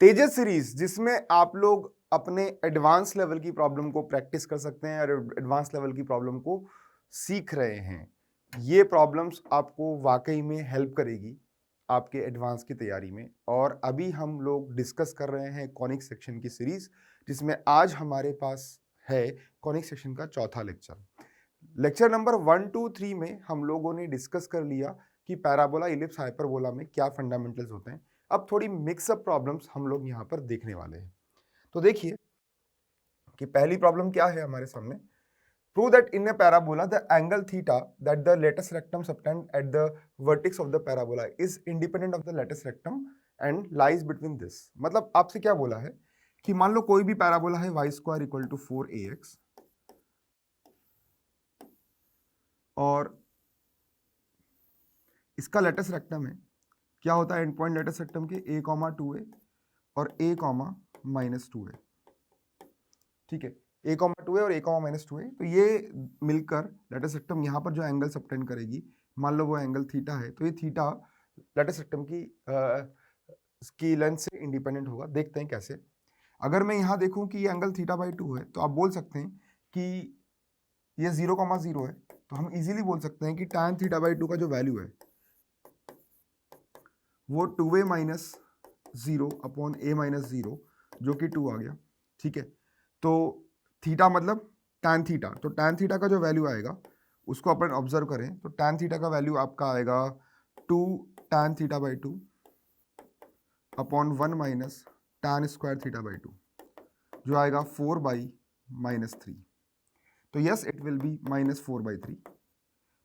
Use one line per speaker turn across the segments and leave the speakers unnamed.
तेजस series जिसमें आप लोग अपने एडवांस लेवल की प्रॉब्लम को प्रैक्टिस कर सकते हैं और एडवांस लेवल की प्रॉब्लम को सीख रहे हैं। ये प्रॉब्लम्स आपको वाकई में हेल्प करेगी आपके एडवांस की तैयारी में। और अभी हम लोग डिस्कस कर रहे हैं कॉनिक सेक्शन की सीरीज, जिसमें आज हमारे पास है कॉनिक सेक्शन का चौथा लेक्चर। लेक्चर नंबर 1, 2, 3 में हम लोगों ने डिस्कस कर लिया कि पैराबोला, इलिप्स, हाइपरबोला में क्या फंडामेंटल्स होते हैं। अब थोड़ी मिक्सअप प्रॉब्लम्स हम लोग यहाँ पर देखने वाले हैं। तो देखिए कि पहली प्रॉब्लम क्या है हमारे सामने। Prove that in a parabola the angle theta that the latus rectum subtend at the vertex of the parabola is independent of the latus rectum and lies between this. मतलब आपसे क्या बोला है कि मान लो कोई भी पैराबोला है y square equal to 4ax और इसका लेटेस्ट रेक्टम है, क्या होता है एंड पॉइंट लेटेस्ट रेक्टम के a, 2a और a, -2a। ठीक है, a, 2a और a, -2a। तो ये मिलकर लेटेस्ट रेक्टम यहाँ पर जो एंगल सबटेंड करेगी, मान लो वो एंगल थीटा है, तो ये थीटा लेटेस्ट रेक्टम की लेंथ से इंडिपेंडेंट होगा। देखते हैं कैसे। अगर मैं यहाँ देखूं कि ये एंगल थीटा बाई 2 है, तो आप बोल सकते हैं कि ये 0,0 है, तो हम इजीली बोल सकते हैं कि tan थीटा बाई 2 का जो वैल्यू है वो 2a minus 0 upon a minus 0 जो कि 2 आ गया। ठीक है, तो थीटा मतलब tan थीटा, तो tan थीटा का जो वैल्यू आएगा उसको अपन ऑब्जर्व करें, तो tan थीटा का वैल्यू आपका आएगा 2 tan theta by 2 upon 1 minus tan square theta by 2 जो आएगा 4/-3। तो यस इट विल बी -4/3।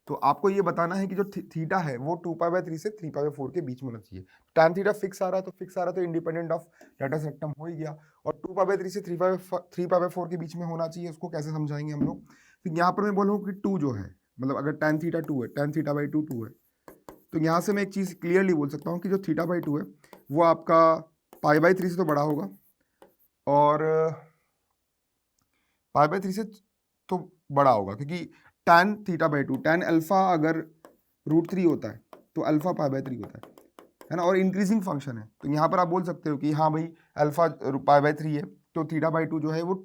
तो आपको ये बताना है कि जो थीटा है वो 2π/3 से 3π/4 के बीच में होना चाहिए। tan थीटा फिक्स आ रहा है, तो फिक्स आ रहा है तो इंडिपेंडेंट ऑफ लेटेस्ट रेक्टम हो ही गया। और 2π/3 से 3π/4 के बीच में होना चाहिए। उसको कैसे समझाएंगे हम लोग। तो यहाँ पर मैं बोलूँ कि 2 जो है, मतलब अगर tan थीटा 2 है, tan थीटा बाई 2 2 है, तो यहाँ से मैं एक चीज़ क्लियरली बोल सकता हूँ कि जो थीटा बाई 2 है वो आपका π/3 से तो बड़ा होगा और π/3 से तो बड़ा होगा, क्योंकि tan theta by 2, tan alpha अगर √3 होता है तो अल्फा π/3 होता है ना, और इंक्रीजिंग फंक्शन है। तो यहाँ पर आप बोल सकते हो कि हाँ भाई अल्फा π/3 है, तो थीटा बाई 2 जो है वो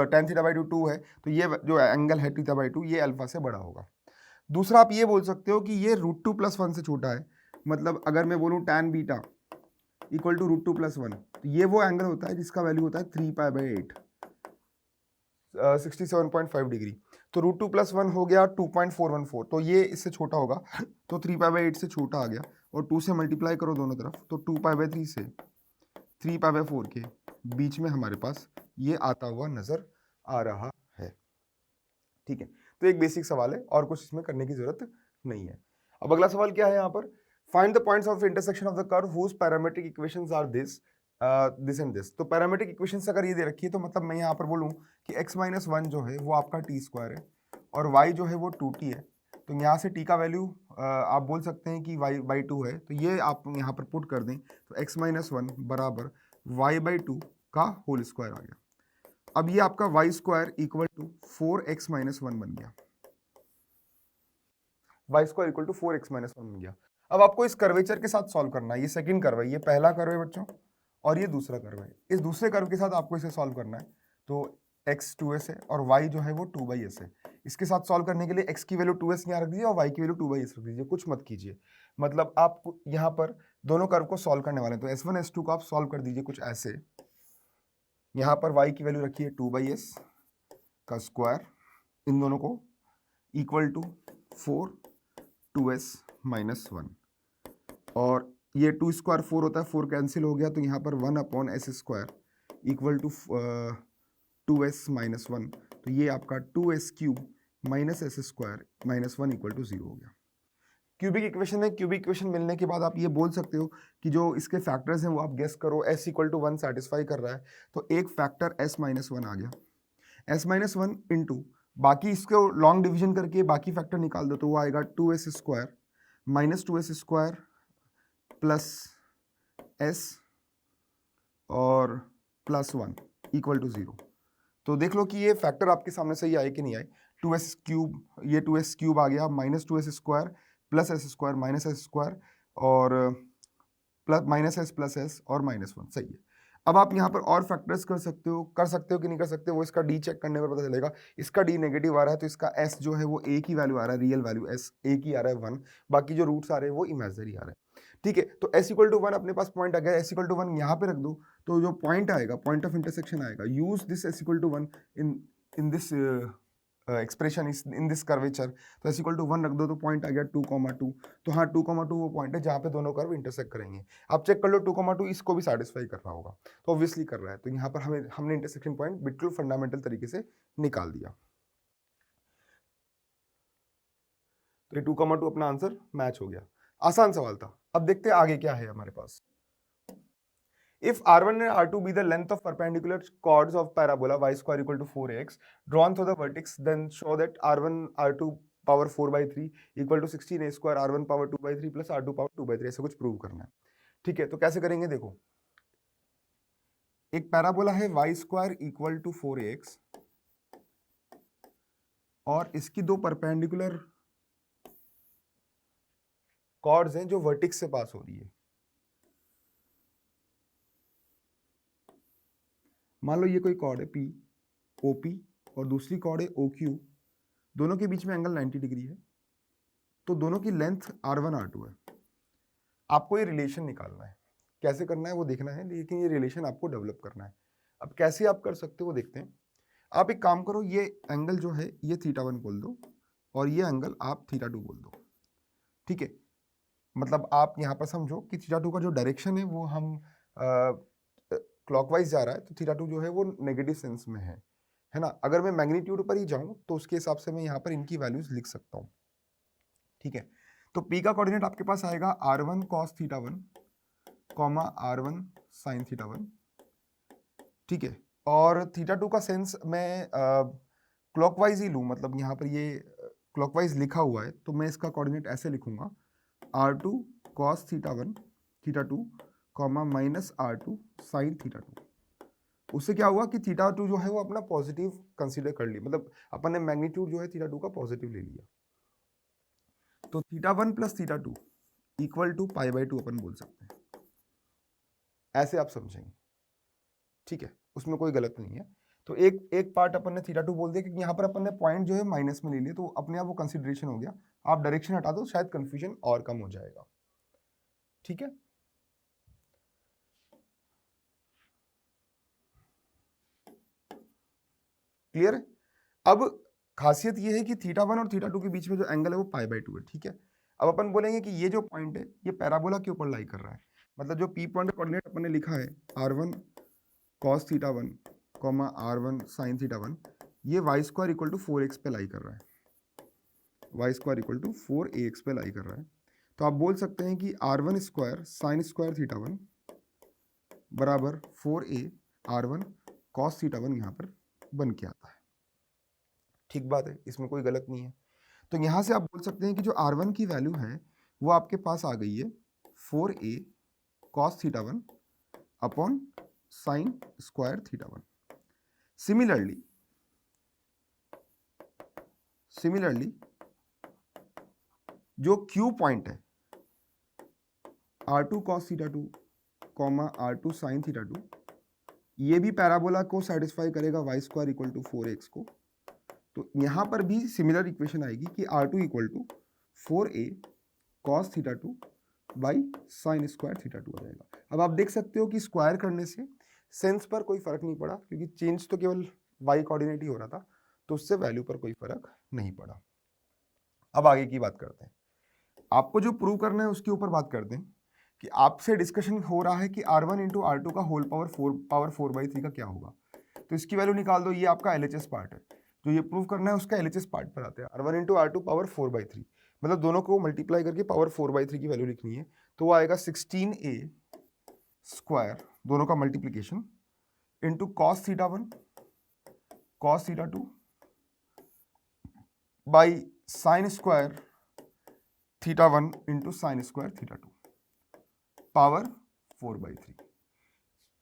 tan थीटा बाई 2 2 है, तो ये जो एंगल है थीटा बाई 2 ये अल्फा से बड़ा होगा। दूसरा आप ये बोल सकते हो कि ये √2 + 1 से छोटा है। मतलब अगर मैं बोलूँ tan बीटा इक्वल टू √2 + 1, तो ये वो एंगल होता है जिसका वैल्यू होता है 3π/8, 67.5 डिग्री। तो √2 + 1 हो गया 2.414, तो ये इससे छोटा होगा, तो 3π/8 से छोटा आ गया। और 2 से मल्टीप्लाई करो दोनों तरफ, तो 2π/3 से 3π/4 के बीच में हमारे पास ये आता हुआ नजर आ रहा है। ठीक है, तो एक बेसिक सवाल है और कुछ इसमें करने की जरूरत नहीं है। अब अगला सवाल क्या है यहाँ पर, find the points of intersection of the curve whose parametric equations are this this and this. तो पैरामेट्रिक इक्वेशंस अगर ये दे रखी है, तो मतलब मैं यहाँ पर बोलूँ कि x-1 जो है वो आपका t² है और y जो है वो 2t है। तो यहाँ से t का वैल्यू आप बोल सकते हैं कि y/2 है, तो ये आप यहाँ पर पुट कर दें, तो x-1 बराबर y/2 का होल स्क्वायर आ गया। अब ये आपका y² इक्वल टू 4x-1 बन गया, y² इक्वल टू 4x-1 बन गया। अब आपको इस कर्वेचर के साथ सॉल्व करना है। ये सेकंड कर्व है, ये पहला कर्व है बच्चों, और ये दूसरा कर्व है। इस दूसरे कर्व के साथ आपको इसे सॉल्व करना है। तो x 2s है और y जो है वो 2/s है। इसके साथ सॉल्व करने के लिए x की वैल्यू 2s यहाँ रख दीजिए और y की वैल्यू 2/s रख दीजिए, कुछ मत कीजिए। मतलब आप यहाँ पर दोनों कर्व को सॉल्व करने वाले हैं, तो s1 s2 को आप सॉल्व कर दीजिए कुछ ऐसे। यहाँ पर y की वैल्यू रखिए 2/s का स्क्वायर, इन दोनों को इक्वल टू 4 2s - 1, और ये 2 स्क्वायर 4 होता है, 4 कैंसिल हो गया, तो यहाँ पर 1/s² इक्वल टू 2s - 1, तो ये आपका 2s³ -s² -1 इक्वल टू 0 हो गया। क्यूबिक इक्वेशन है, क्यूबिक इक्वेशन मिलने के बाद आप ये बोल सकते हो कि जो इसके फैक्टर्स हैं वो आप गेस करो। s इक्वल टू 1 सेटिस्फाई कर रहा है, तो एक फैक्टर s - 1 आ गया। s - 1 इंटू बाकी इसको लॉन्ग डिवीजन करके बाकी फैक्टर निकाल दो, तो वो आएगा 2s² -2s² प्लस s और +1 इक्वल टू 0। तो देख लो कि ये फैक्टर आपके सामने सही आए कि नहीं आए। 2s³, ये 2s³ आ गया, -2s² प्लस s² -s² और प्लस -s प्लस s और -1 सही है। अब आप यहाँ पर और फैक्टर्स कर सकते हो कि नहीं कर सकते, वो इसका डी चेक करने पर पता चलेगा। इसका डी नेगेटिव आ रहा है तो इसका एस जो है वो ए की वैल्यू आ रहा है, रियल वैल्यू एस ए की आ रहा है 1, बाकी जो रूट्स आ रहे हैं वो इमेजिनरी आ रहे हैं। ठीक है, तो एस इक्वल टू 1 अपने पास पॉइंट आ गया, एस इक्वल टू 1 यहाँ पे रख दो, तो जो पॉइंट आएगा, पॉइंट ऑफ इंटरसेक्शन आएगा, use this S equal to 1 in this expression in this curvature, तो एस इक्वल टू 1 रख दो तो पॉइंट आ गया 2,2। तो हाँ 2,2 वो पॉइंट है जहाँ पे दोनों कर्व इंटरसेक्ट करेंगे। आप चेक कर लो 2,2 इसको भी सेटिस्फाई कर रहा होगा, तो ऑब्वियसली कर रहा है, तो यहाँ पर हमने इंटरसेक्शन पॉइंट बिल्कुल फंडामेंटल तरीके से निकाल दिया। तो ये 2,2 अपना आंसर मैच हो गया, आसान सवाल था। अब देखते हैं आगे क्या है हमारे पास। If R1 and R2 be the length of perpendicular chords of parabola y square equal to 4x drawn through the vertex, then show that R1 R2 power 4/3 equal to 16a square R1 power 2/3 plus R2 power 2/3, ऐसे कुछ prove करना है। ठीक है, तो कैसे करेंगे, देखो एक पैराबोला है y square equal to 4x और इसकी दो परपेंडिकुलर कॉर्ड्स हैं जो वर्टेक्स से पास हो रही है। मान लो ये कोई कॉर्ड है P OP और दूसरी कॉर्ड है OQ, दोनों के बीच में एंगल 90 डिग्री है, तो दोनों की लेंथ R1 R2 है। आपको ये रिलेशन निकालना है, कैसे करना है वो देखना है, लेकिन ये रिलेशन आपको डेवलप करना है। अब कैसे आप कर सकते हो वो देखते हैं। आप एक काम करो, ये एंगल जो है ये θ1 बोल दो और ये एंगल आप θ2 बोल दो। ठीक है, मतलब आप यहाँ पर समझो कि θ2 का जो डायरेक्शन है वो हम क्लॉकवाइज जा रहा है, तो θ2 जो है वो नेगेटिव सेंस में है ना। अगर मैं मैग्नीट्यूड पर ही जाऊं तो उसके हिसाब से मैं यहाँ पर इनकी वैल्यूज लिख सकता हूँ। ठीक है, तो P का कोऑर्डिनेट आपके पास आएगा R1 cos θ1 comma R1 sin θ1। ठीक है, और θ2 का सेंस मैं क्लॉकवाइज ही लूँ, मतलब यहाँ पर ये क्लॉकवाइज लिखा हुआ है तो मैं इसका कोऑर्डिनेट ऐसे लिखूंगा R2 cos θ1 θ2 comma minus R2 sin θ2। उससे क्या हुआ कि θ2 जो है वो अपना पॉजिटिव कंसीडर कर लिया, मतलब अपन ने मैग्नीट्यूड जो है θ2 का पॉजिटिव ले लिया, तो θ1 प्लस θ2 इक्वल टू π/2 अपन बोल सकते हैं, ऐसे आप समझेंगे। ठीक है, उसमें कोई गलत नहीं है। तो एक पार्ट अपन ने θ2 बोल दिया क्योंकि यहाँ पर अपन ने पॉइंट जो है माइनस में ले लिया, तो अपने आप वो कंसिडरेशन हो गया। आप डायरेक्शन हटा दो, शायद कंफ्यूजन और कम हो जाएगा। ठीक है, क्लियर है। अब खासियत ये है कि θ1 और θ2 के बीच में जो एंगल है वो π/2 है। ठीक है, अब अपन बोलेंगे कि ये जो पॉइंट है ये पैराबोला के ऊपर लाई कर रहा है, मतलब जो P पॉइंट कोऑर्डिनेट अपन ने लिखा है R1 cos θ1 comma R1 sin θ1, ये y square equal to 4x पे लाई कर रहा है, y square equal to 4ax पे लाई कर रहा है। तो आप बोल सकते हैं कि R1 स्क्वायर साइन स्क्वायर θ1 बराबर 4a R1 cos θ1 यहाँ पर बन के आता है। ठीक बात है, इसमें कोई गलत नहीं है। तो यहाँ से आप बोल सकते हैं कि जो R1 की वैल्यू है वो आपके पास आ गई है 4a cos θ1 upon sine square θ1। Similarly जो Q पॉइंट है R2 cos θ2 comma R2 sin θ2, ये भी पैराबोला को सेटिस्फाई करेगा y square equal to 4x को। तो यहाँ पर भी सिमिलर इक्वेशन आएगी कि R2 equal to 4a cos θ2 by sine square θ2 आ जाएगा। अब आप देख सकते हो कि स्क्वायर करने से सेंस पर कोई फर्क नहीं पड़ा, क्योंकि चेंज तो केवल y कोऑर्डिनेट ही हो रहा था, तो उससे वैल्यू पर कोई फर्क नहीं पड़ा। अब आगे की बात करते हैं, आपको जो प्रूव करना है उसके ऊपर बात करते हैं कि आपसे डिस्कशन हो रहा है कि R1 इंटू R2 का होल पावर 4/3 का क्या होगा। तो इसकी वैल्यू निकाल दो, ये आपका LHS पार्ट है। जो ये प्रूव करना है उसका LHS पार्ट पर आते हैं। R1 इंटू R2 पावर 4/3, मतलब दोनों को मल्टीप्लाई करके पावर 4/3 की वैल्यू लिखनी है, तो वो आएगा 16a स्क्वायर, दोनों का multiplication, into cos θ1 cos θ2 by sine square θ1 into sine square θ2 power 4/3।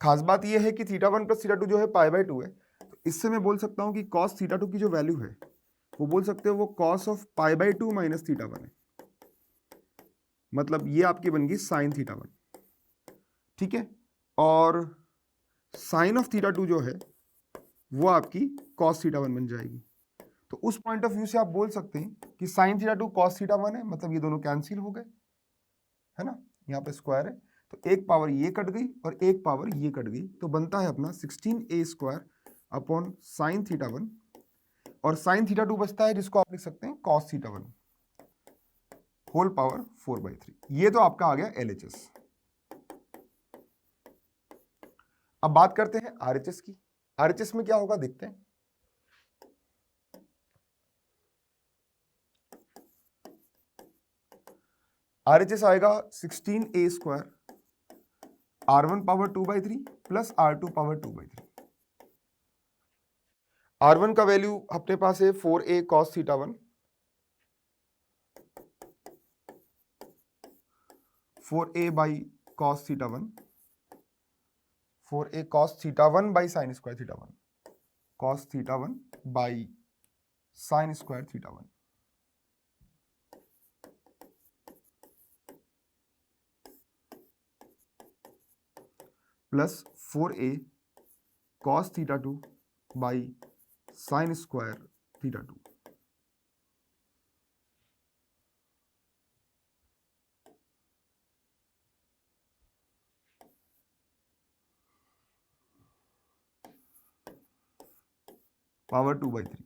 खास बात यह है कि θ1 प्लस θ2 जो है π/2 है, तो इससे मैं बोल सकता हूं कि cos θ2 की जो वैल्यू है वो बोल सकते हो वो cos ऑफ π/2 माइनस θ1 है, मतलब ये आपकी बन गई साइन θ1। ठीक है, और साइन ऑफ थीटा 2 जो है वो आपकी कॉस थीटा 1 बन जाएगी। तो उस पॉइंट ऑफ व्यू से आप बोल सकते हैं कि साइन थीटा 2 कॉस थीटा 1 है, मतलब ये दोनों कैंसिल हो गए, है ना, यहाँ पे स्क्वायर है, तो एक पावर ये कट गई और एक पावर ये कट गई, तो बनता है अपना 16a² अपॉन साइन थीटा 1, और साइन थीटा 2 बचता है जिसको आप लिख सकते हैं कॉस थीटा 1 होल पावर 4/3। ये तो आपका आ गया LHS। अब बात करते हैं RHS की। RHS में क्या होगा देखते हैं। RHS आएगा 16a² R1 power 2/3 plus R2 power 2/3। R1 का वैल्यू अपने पास है 4a cos theta 1, 4a by cos theta 1, 4a cos theta 1 by sine square theta 1, cos theta 1 by sine square theta 1, plus 4a cos theta 2 by sine square theta 2। Power 2/3।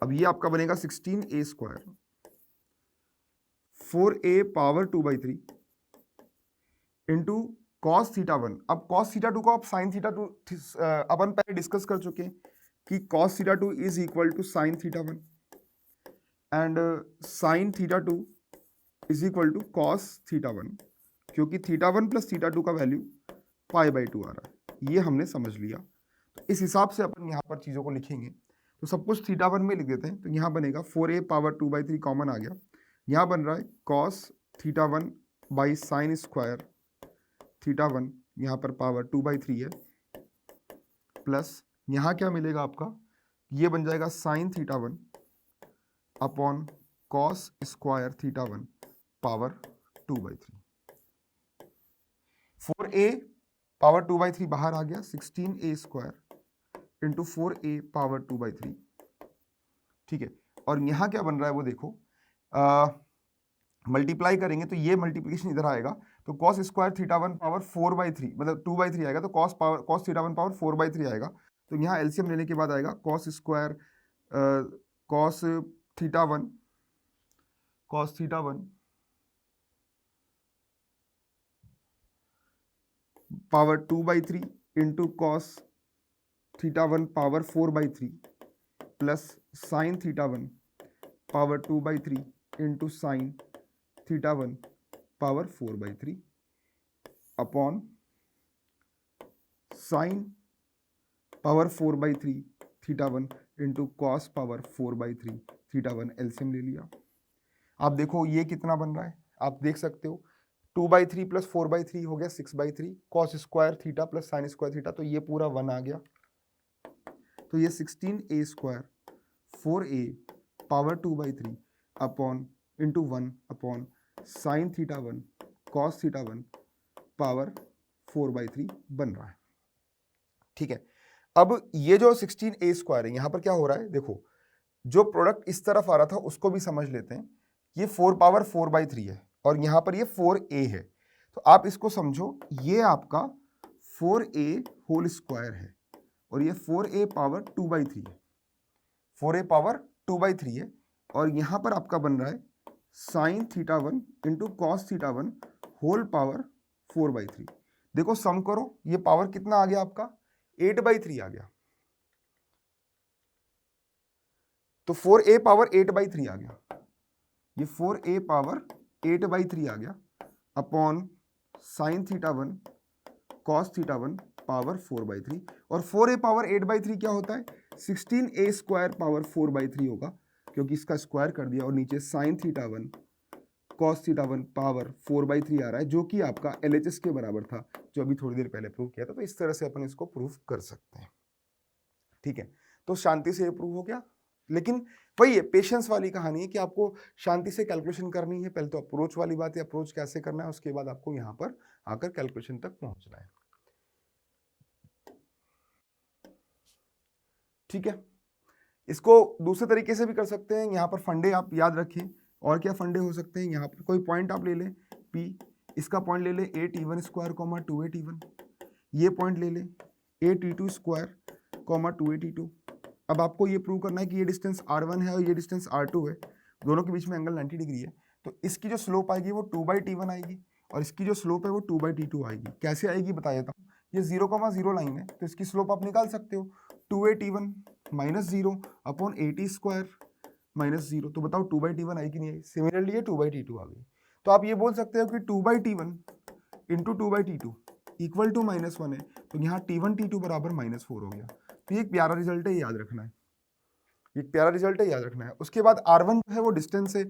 अब ये आपका बनेगा 16a² 4a power 2/3 into cos theta 1। अब cos theta 2 को आप sign theta 2 अपन पहले discuss कर चुके हैं कि cos theta 2 is equal to sine theta 1 and sine theta 2 is equal to cos theta 1, क्योंकि थीटा 1 प्लस थीटा 2 का वैल्यू π/2 आ रहा है, ये हमने समझ लिया। तो इस हिसाब से अपन यहाँ पर चीज़ों को लिखेंगे, तो सब कुछ थीटा 1 में लिख देते हैं। तो यहाँ बनेगा 4a पावर 2/3 कॉमन आ गया, यहाँ बन रहा है cos theta 1 by sine square theta 1, यहाँ पर पावर 2/3 है, प्लस यहाँ क्या मिलेगा आपका, ये बन जाएगा sign theta 1 upon cos square theta 1 power 2/3। 4a power 2/3 बाहर आ गया, 16a² इंटू 4a पावर 2/3, ठीक है। और यहाँ क्या बन रहा है वो देखो, मल्टीप्लाई करेंगे तो ये मल्टीप्लिकेशन इधर आएगा, तो कॉस स्क्वायर थीटा 1 पावर 4/3 मतलब 2/3 आएगा, तो कॉस थीटा 1 पावर 4/3 आएगा। तो यहाँ एलसीएम लेने के बाद आएगा cos square cos theta 1 power 2/3 into cos theta 1 power 4/3 plus sign theta 1 power 2/3 into sine theta 1 power 4/3 upon sine power 4/3 theta 1 into cos power 4/3 theta 1। LCM ले लिया। आप देखो ये कितना बन रहा है, आप देख सकते हो 2/3 प्लस 4/3 हो गया 6/3, cos square theta plus sine square theta, तो ये पूरा 1 आ गया। तो ये 16a² 4a power 2/3 upon into 1 upon sine theta 1 cos theta 1 power 4/3 बन रहा है, ठीक है। अब ये जो 16a² है, यहां पर क्या हो रहा है देखो, जो प्रोडक्ट इस तरफ आ रहा था उसको भी समझ लेते हैं। ये 4 पावर 4/3 है और यहां पर ये 4a है, तो आप इसको समझो ये आपका 4a होल स्क्वायर है और ये 4a पावर 2/3 है, 4a पावर 2/3 है, और यहां पर आपका बन रहा है sine theta 1 into cos theta 1 whole power 4/3। देखो सम करो, ये पावर कितना आ गया आपका 8/3 आ गया, तो 4a पावर 8/3 आ गया, ये 4a पावर 8/3 आ गया upon sine theta 1 cos theta 1 power 4/3, और 4a पावर 8/3 क्या होता है 16a² पावर 4/3 होगा, क्योंकि इसका स्क्वायर कर दिया, और नीचे sign theta 1 cos theta 1 power 4/3 आ रहा है, जो कि आपका LHS के बराबर था, जो अभी थोड़ी देर पहले प्रूव किया था। तो इस तरह से अपन इसको प्रूव कर सकते हैं, ठीक है। तो शांति से ये प्रूव हो गया, लेकिन वही है, पेशेंस वाली कहानी है कि आपको शांति से कैलकुलेशन करनी है। पहले तो अप्रोच वाली बात है, अप्रोच कैसे करना है, उसके बाद आपको यहाँ पर आकर कैलकुलेशन तक पहुंचना है। ठीक है, इसको दूसरे तरीके से भी कर सकते हैं। यहाँ पर फंडे आप याद रखिए, और क्या फंडे हो सकते हैं, यहाँ पर कोई पॉइंट आप ले लें P, इसका पॉइंट ले लें 8t1 स्क्वायर 2a t1, ये पॉइंट ले लें 8t2 स्क्वायर 2a t2। अब आपको ये प्रूव करना है कि ये डिस्टेंस r1 है और ये डिस्टेंस r2 है, दोनों के बीच में एंगल 90 डिग्री है, तो इसकी जो स्लोप आएगी वो 2/t1 आएगी और इसकी जो स्लोप है वो 2/t2 आएगी। कैसे आएगी बता देता हूँ, ये 0,0 लाइन है तो इसकी स्लोप आप निकाल सकते हो, 2a t1 minus 0 upon at square minus 0, तो बताओ 2/t1 आई कि नहीं आई। सिमिलरली ये 2/t2 आ गई, तो आप ये बोल सकते हो कि 2/t1 into 2/t2 equal to -1 है, तो यहाँ t1 t2 बराबर -4 हो गया। तो ये एक प्यारा रिजल्ट है, याद रखना है, एक प्यारा रिजल्ट है, याद रखना है। उसके बाद r1 जो है वो डिस्टेंस है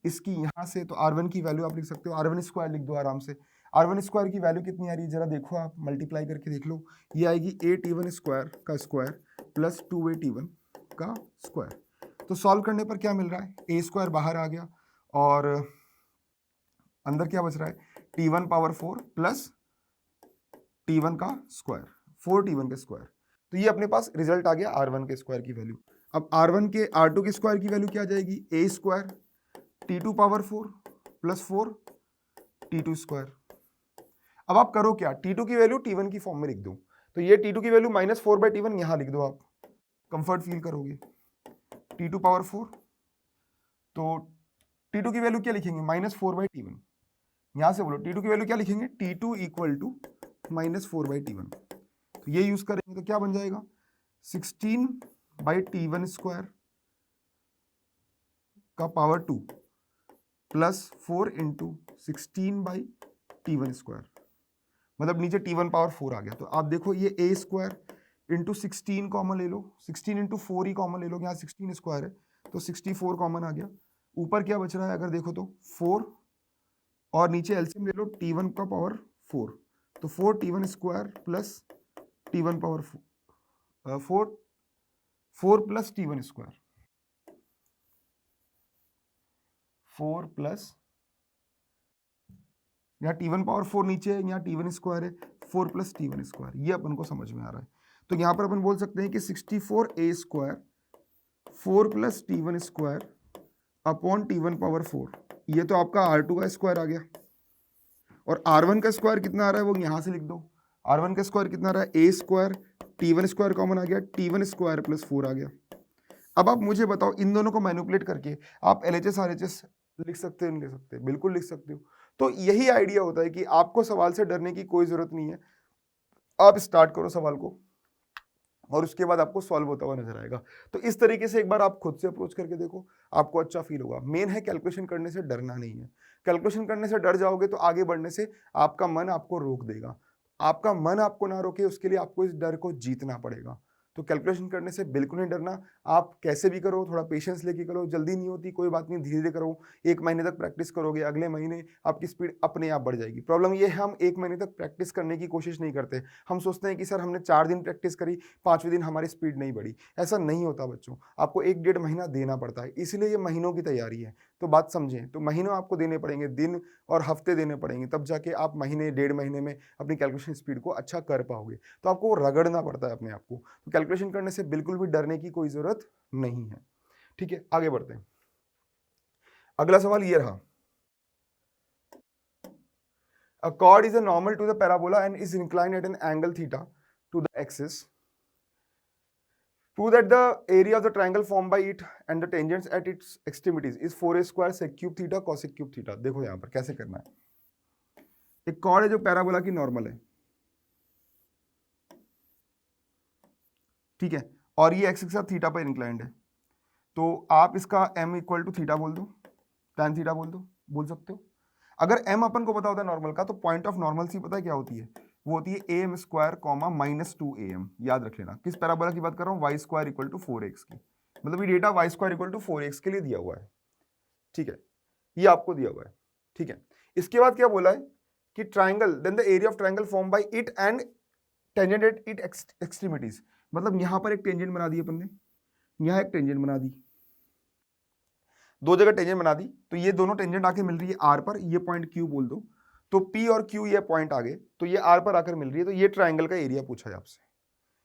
इसकी यहाँ से, तो r1 की वैल्यू आप लिख सकते हो, r1 स्क्वायर लिख दो आराम से। r1 स्क्वायर की वैल्यू कितनी आ रही है जरा देखो, आप मल्टीप्लाई करके देख लो, ये आएगी 8t1 स्क्वायर का स्क्वायर प्लस 2a t1 का स्क्वायर। तो सॉल्व करने पर क्या मिल रहा है, a स्क्वायर बाहर आ गया और अंदर क्या बच रहा है, t1 पावर 4 प्लस t1 का स्क्वायर, 4t1 का स्क्वायर। तो ये अपने पास रिजल्ट आ गया r1 के स्क्वायर की वैल्यू। अब r1 के r2 के स्क्वायर की वैल्यू क्या आ जाएगी, a square t2 power 4 plus 4 t2 square. अब आप करो क्या, t2 की वैल्यू t1 की फॉर्म में लिख दो, तो ये t2 की वैल्यू -4/t1 यहाँ लिख दो, आप कंफर्ट फील करोगे। t2 पावर 4, तो t2 की वैल्यू क्या लिखेंगे, -4/t1, यहाँ से बोलो t2 की वैल्यू क्या लिखेंगे, t2 इक्वल टू -4/t1, तो ये यूज करेंगे तो क्या बन जाएगा 16/t1 स्क्वायर का power 2 plus 4 into 16/t1 square, मतलब नीचे t1 पावर 4 आ गया। तो आप देखो ये a स्क्वायर इंटू 16 कॉमन ले लो, 16 इंटू 4 ही कॉमन ले लो, यहाँ 16 स्क्वायर है तो 64 कॉमन आ गया। ऊपर क्या बच रहा है अगर देखो तो 4, और नीचे एलसीएम ले लो t1 का पावर 4, तो 4t1 square plus t1 power 4 plus t1 square, 4 plus, यहाँ t1 पावर 4 नीचे है, यहाँ t1 स्क्वायर है, 4 प्लस t1 स्क्वायर, ये अपन को समझ में आ रहा है। तो यहाँ पर अपन बोल सकते हैं कि 64a square 4 plus t1 square upon t1 power 4, ये तो आपका r2 का स्क्वायर आ गया, और r1 का स्क्वायर कितना आ रहा है वो यहाँ से लिख दो, r1 का स्क्वायर कितना आ रहा है, a square t1 square common आ गया, t1 स्क्वायर प्लस 4 आ गया। अब आप मुझे बताओ इन दोनों को मैनिपुलेट करके आप LHS RHS लिख सकते हो, नहीं लिख सकते, बिल्कुल लिख सकते हो। तो यही आइडिया होता है कि आपको सवाल से डरने की कोई जरूरत नहीं है, आप स्टार्ट करो सवाल को और उसके बाद आपको सॉल्व होता हुआ नजर आएगा। तो इस तरीके से एक बार आप खुद से अप्रोच करके देखो, आपको अच्छा फील होगा। मेन है कैलकुलेशन करने से डरना नहीं है, कैलकुलेशन करने से डर जाओगे तो आगे बढ़ने से आपका मन आपको रोक देगा। आपका मन आपको ना रोके उसके लिए आपको इस डर को जीतना पड़ेगा। तो कैलकुलेशन करने से बिल्कुल नहीं डरना, आप कैसे भी करो, थोड़ा पेशेंस लेके करो, जल्दी नहीं होती कोई बात नहीं, धीरे धीरे करो। 1 महीने तक प्रैक्टिस करोगे, अगले महीने आपकी स्पीड अपने आप बढ़ जाएगी। प्रॉब्लम ये है हम 1 महीने तक प्रैक्टिस करने की कोशिश नहीं करते, हम सोचते हैं कि सर हमने 4 दिन प्रैक्टिस करी, 5वें दिन हमारी स्पीड नहीं बढ़ी। ऐसा नहीं होता बच्चों, आपको 1-1.5 महीना देना पड़ता है, इसीलिए ये महीनों की तैयारी है। तो बात समझें, तो महीनों आपको देने पड़ेंगे, दिन और हफ्ते देने पड़ेंगे, तब जाके आप महीने 1.5 महीने में अपनी कैलकुलेशन स्पीड को अच्छा कर पाओगे। तो आपको वो रगड़ना पड़ता है अपने आप को। तो कैलकुलेशन करने से बिल्कुल भी डरने की कोई जरूरत नहीं है। ठीक है, आगे बढ़ते हैं। अगला सवाल ये रहा, A chord is a normal to the parabola and is inclined at an angle theta to the axis. Prove that the area of the triangle formed by it and the tangents at its extremities is 4a square sec cube theta cosec cube theta। देखो यहाँ पर कैसे करना है। एक chord है जो parabola की नॉर्मल है, ठीक है, और ये एक्सिस के साथ थीटा पर इंक्लाइंड है, तो आप इसका m इक्वल टू थीटा बोल दो, tan थीटा बोल दो, बोल सकते हो। अगर m अपन को पता होता है नॉर्मल का, तो पॉइंट ऑफ नॉर्मल सी पता है क्या होती है, वो होती है am स्क्वायर कॉमा -2am। याद रख लेना किस पैराबोला की बात कर रहा हूँ, y square equal to 4x की, मतलब ये data y square equal to 4x के लिए दिया हुआ है। ठीक है, ये आपको दिया हुआ है। ठीक है, इसके बाद क्या बोला है कि triangle, then the area of triangle form by it and tangent at it extremities, मतलब यहां पर एक टेंजेंट बना दी अपन ने, यहां एक टेंजेंट बना दी, दो जगह टेंजेंट बना दी, तो ये दोनों टेंजेंट आके मिल रही है r पर, ये पॉइंट q बोल दो, तो p और q ये पॉइंट आ गए, तो ये r पर आकर मिल रही है, तो ये ट्राइंगल का एरिया पूछा है आपसे,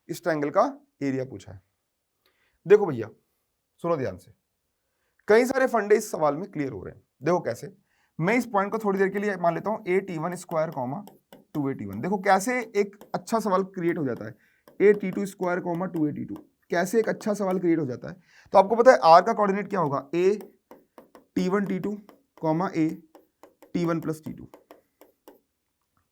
इस ट्राइंगल का एरिया पूछा है। देखो भैया सुनो ध्यान से, कई सारे फंडे इस सवाल में क्लियर हो रहे हैं। देखो कैसे, मैं इस पॉइंट को थोड़ी देर के लिए मान लेता हूं a t1 square comma 2a t1। देखो कैसे एक अच्छा सवाल क्रिएट हो जाता है, a t2 square comma 2a t2, कैसे एक अच्छा सवाल क्रिएट हो जाता है। तो आपको पता है r का कोऑर्डिनेट क्या होगा, a t1 t2 comma a t1 plus t2।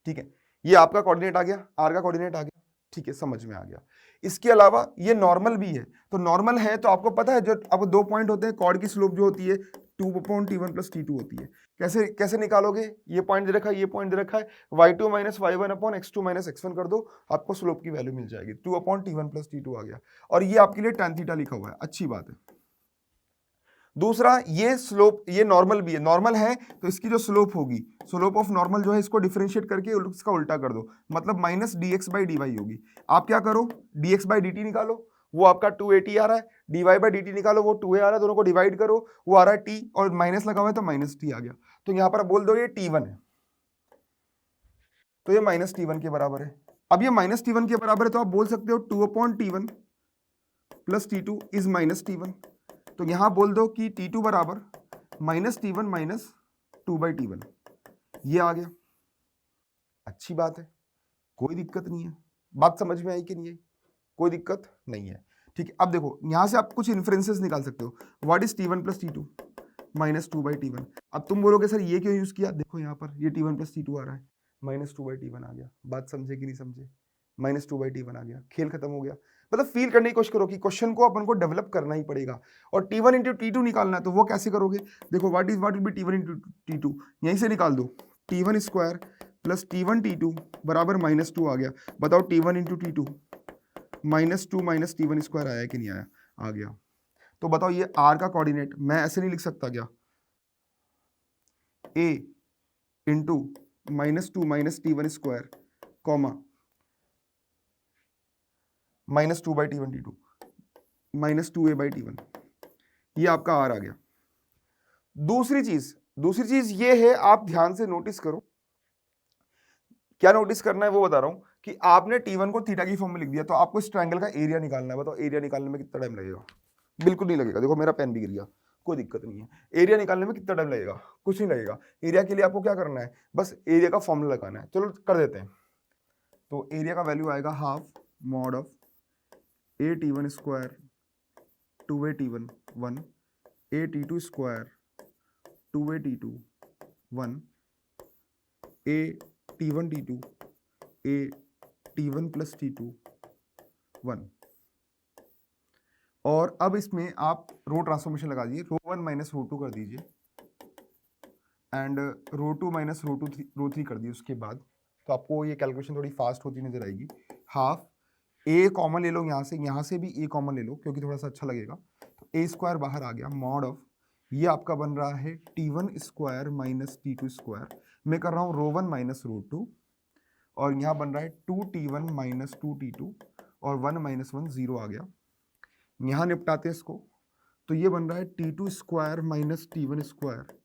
ठीक है, ये आपका कोऑर्डिनेट आ गया, r का कोऑर्डिनेट आ गया, ठीक है, समझ में आ गया। इसके अलावा ये नॉर्मल भी है, तो नॉर्मल है तो आपको पता है जो अब 2 पॉइंट होते हैं, कॉर्ड की स्लोप जो होती है 2/t1 प्लस t2 होती है। कैसे कैसे निकालोगे, ये पॉइंट दे रखा है, ये पॉइंट दे रखा है, y2 minus y1 upon x2 minus x1 कर दो, आपको स्लोप की वैल्यू मिल जाएगी, 2/t1 प्लस t2 आ गया। और ये आपके लिए tan थीटा लिखा हुआ है, अच्छी बात है। दूसरा, ये स्लोप, ये नॉर्मल भी है, नॉर्मल है तो इसकी जो स्लोप होगी, स्लोप ऑफ नॉर्मल जो है इसको डिफरेंशिएट करके इसका उल्टा कर दो, मतलब माइनस dx बाई dy होगी। आप क्या करो, dx बाई dt निकालो, वो आपका 2at आ रहा है, dy बाई dt निकालो, वो 2a आ रहा है, दोनों को डिवाइड करो, वो आ रहा है t, और माइनस लगा हुआ है तो माइनस t आ गया। तो यहां पर बोल दो ये t1 है, तो ये माइनस t1 के बराबर है। अब ये माइनस t1 के बराबर है तो आप बोल सकते हो 2/t1 plus t2 is minus t1। तो यहां बोल दो कि t2 बराबर माइनस t1 माइनस 2/t1, ये आ गया। अच्छी बात है, कोई दिक्कत नहीं है। बात समझ में आई कि नहीं आई, कोई दिक्कत नहीं है। ठीक है, अब देखो यहां से आप कुछ इन्फ्रेंसेस निकाल सकते हो, what is t1 plus t2 minus 2/t1। अब तुम बोलोगे सर ये क्यों यूज किया, देखो यहाँ पर ये t1 प्लस t2 आ रहा है, माइनस 2/t1 आ गया। बात समझे कि नहीं समझे, माइनस 2/t1 आ गया, खेल खत्म हो गया। मतलब फील करने की कोशिश करो कि क्वेश्चन को अपन को डेवलप करना ही पड़ेगा। और t1 इंटू t2 निकालना है तो वो कैसे करोगे, देखो what will B t1 into t2, यहीं से निकाल दो, t1 square plus t1 t2 बराबर माइनस 2 आ गया। बताओ t1 into t2 minus 2 minus t1 square आया कि नहीं आया, आ गया। तो बताओ ये r का कोऑर्डिनेट मैं ऐसे नहीं लिख सकता क्या, a into minus 2 minus t1 square comma minus 2/t1 t2 minus 2a/t1, ये आपका r आ गया। दूसरी चीज ये है, आप ध्यान से नोटिस करो, क्या नोटिस करना है वो बता रहा हूं कि आपने t1 को थीटा की फॉर्म में लिख दिया, तो आपको इस ट्रायंगल का एरिया निकालना है। बताओ एरिया निकालने में कितना टाइम लगेगा, बिल्कुल नहीं लगेगा, देखो मेरा पेन भी गिर गया, कोई दिक्कत नहीं है। एरिया निकालने में कितना टाइम लगेगा, कुछ नहीं लगेगा। एरिया के लिए आपको क्या करना है, बस एरिया का फॉर्मूला लगाना है। चलो कर देते हैं। तो एरिया का वैल्यू आएगा half mod of a t1 square 2a t1 1 a t2 square 2a t2 1 a t1 t2 a t1 plus t2 1। और अब इसमें आप रो ट्रांसफॉर्मेशन लगा दीजिए, रो 1 माइनस रो 2 कर दीजिए एंड रो 2 माइनस रो 2 रो 3 कर दीजिए उसके बाद। तो आपको ये कैलकुलेशन थोड़ी फास्ट होती नजर आएगी। हाफ ए कॉमन ले लो, यहाँ से भी ए कॉमन ले लो क्योंकि थोड़ा सा अच्छा लगेगा। तो ए स्क्वायर बाहर आ गया, मॉड ऑफ ये आपका बन रहा है t1 square minus t2 square, मैं कर रहा हूँ रो 1 माइनस रो 2, और यहाँ बन रहा है 2t1 माइनस 2t2 और 1 माइनस 1 0 आ गया। यहाँ निपटाते हैं इसको, तो ये बन रहा है t2 square minus t1 square,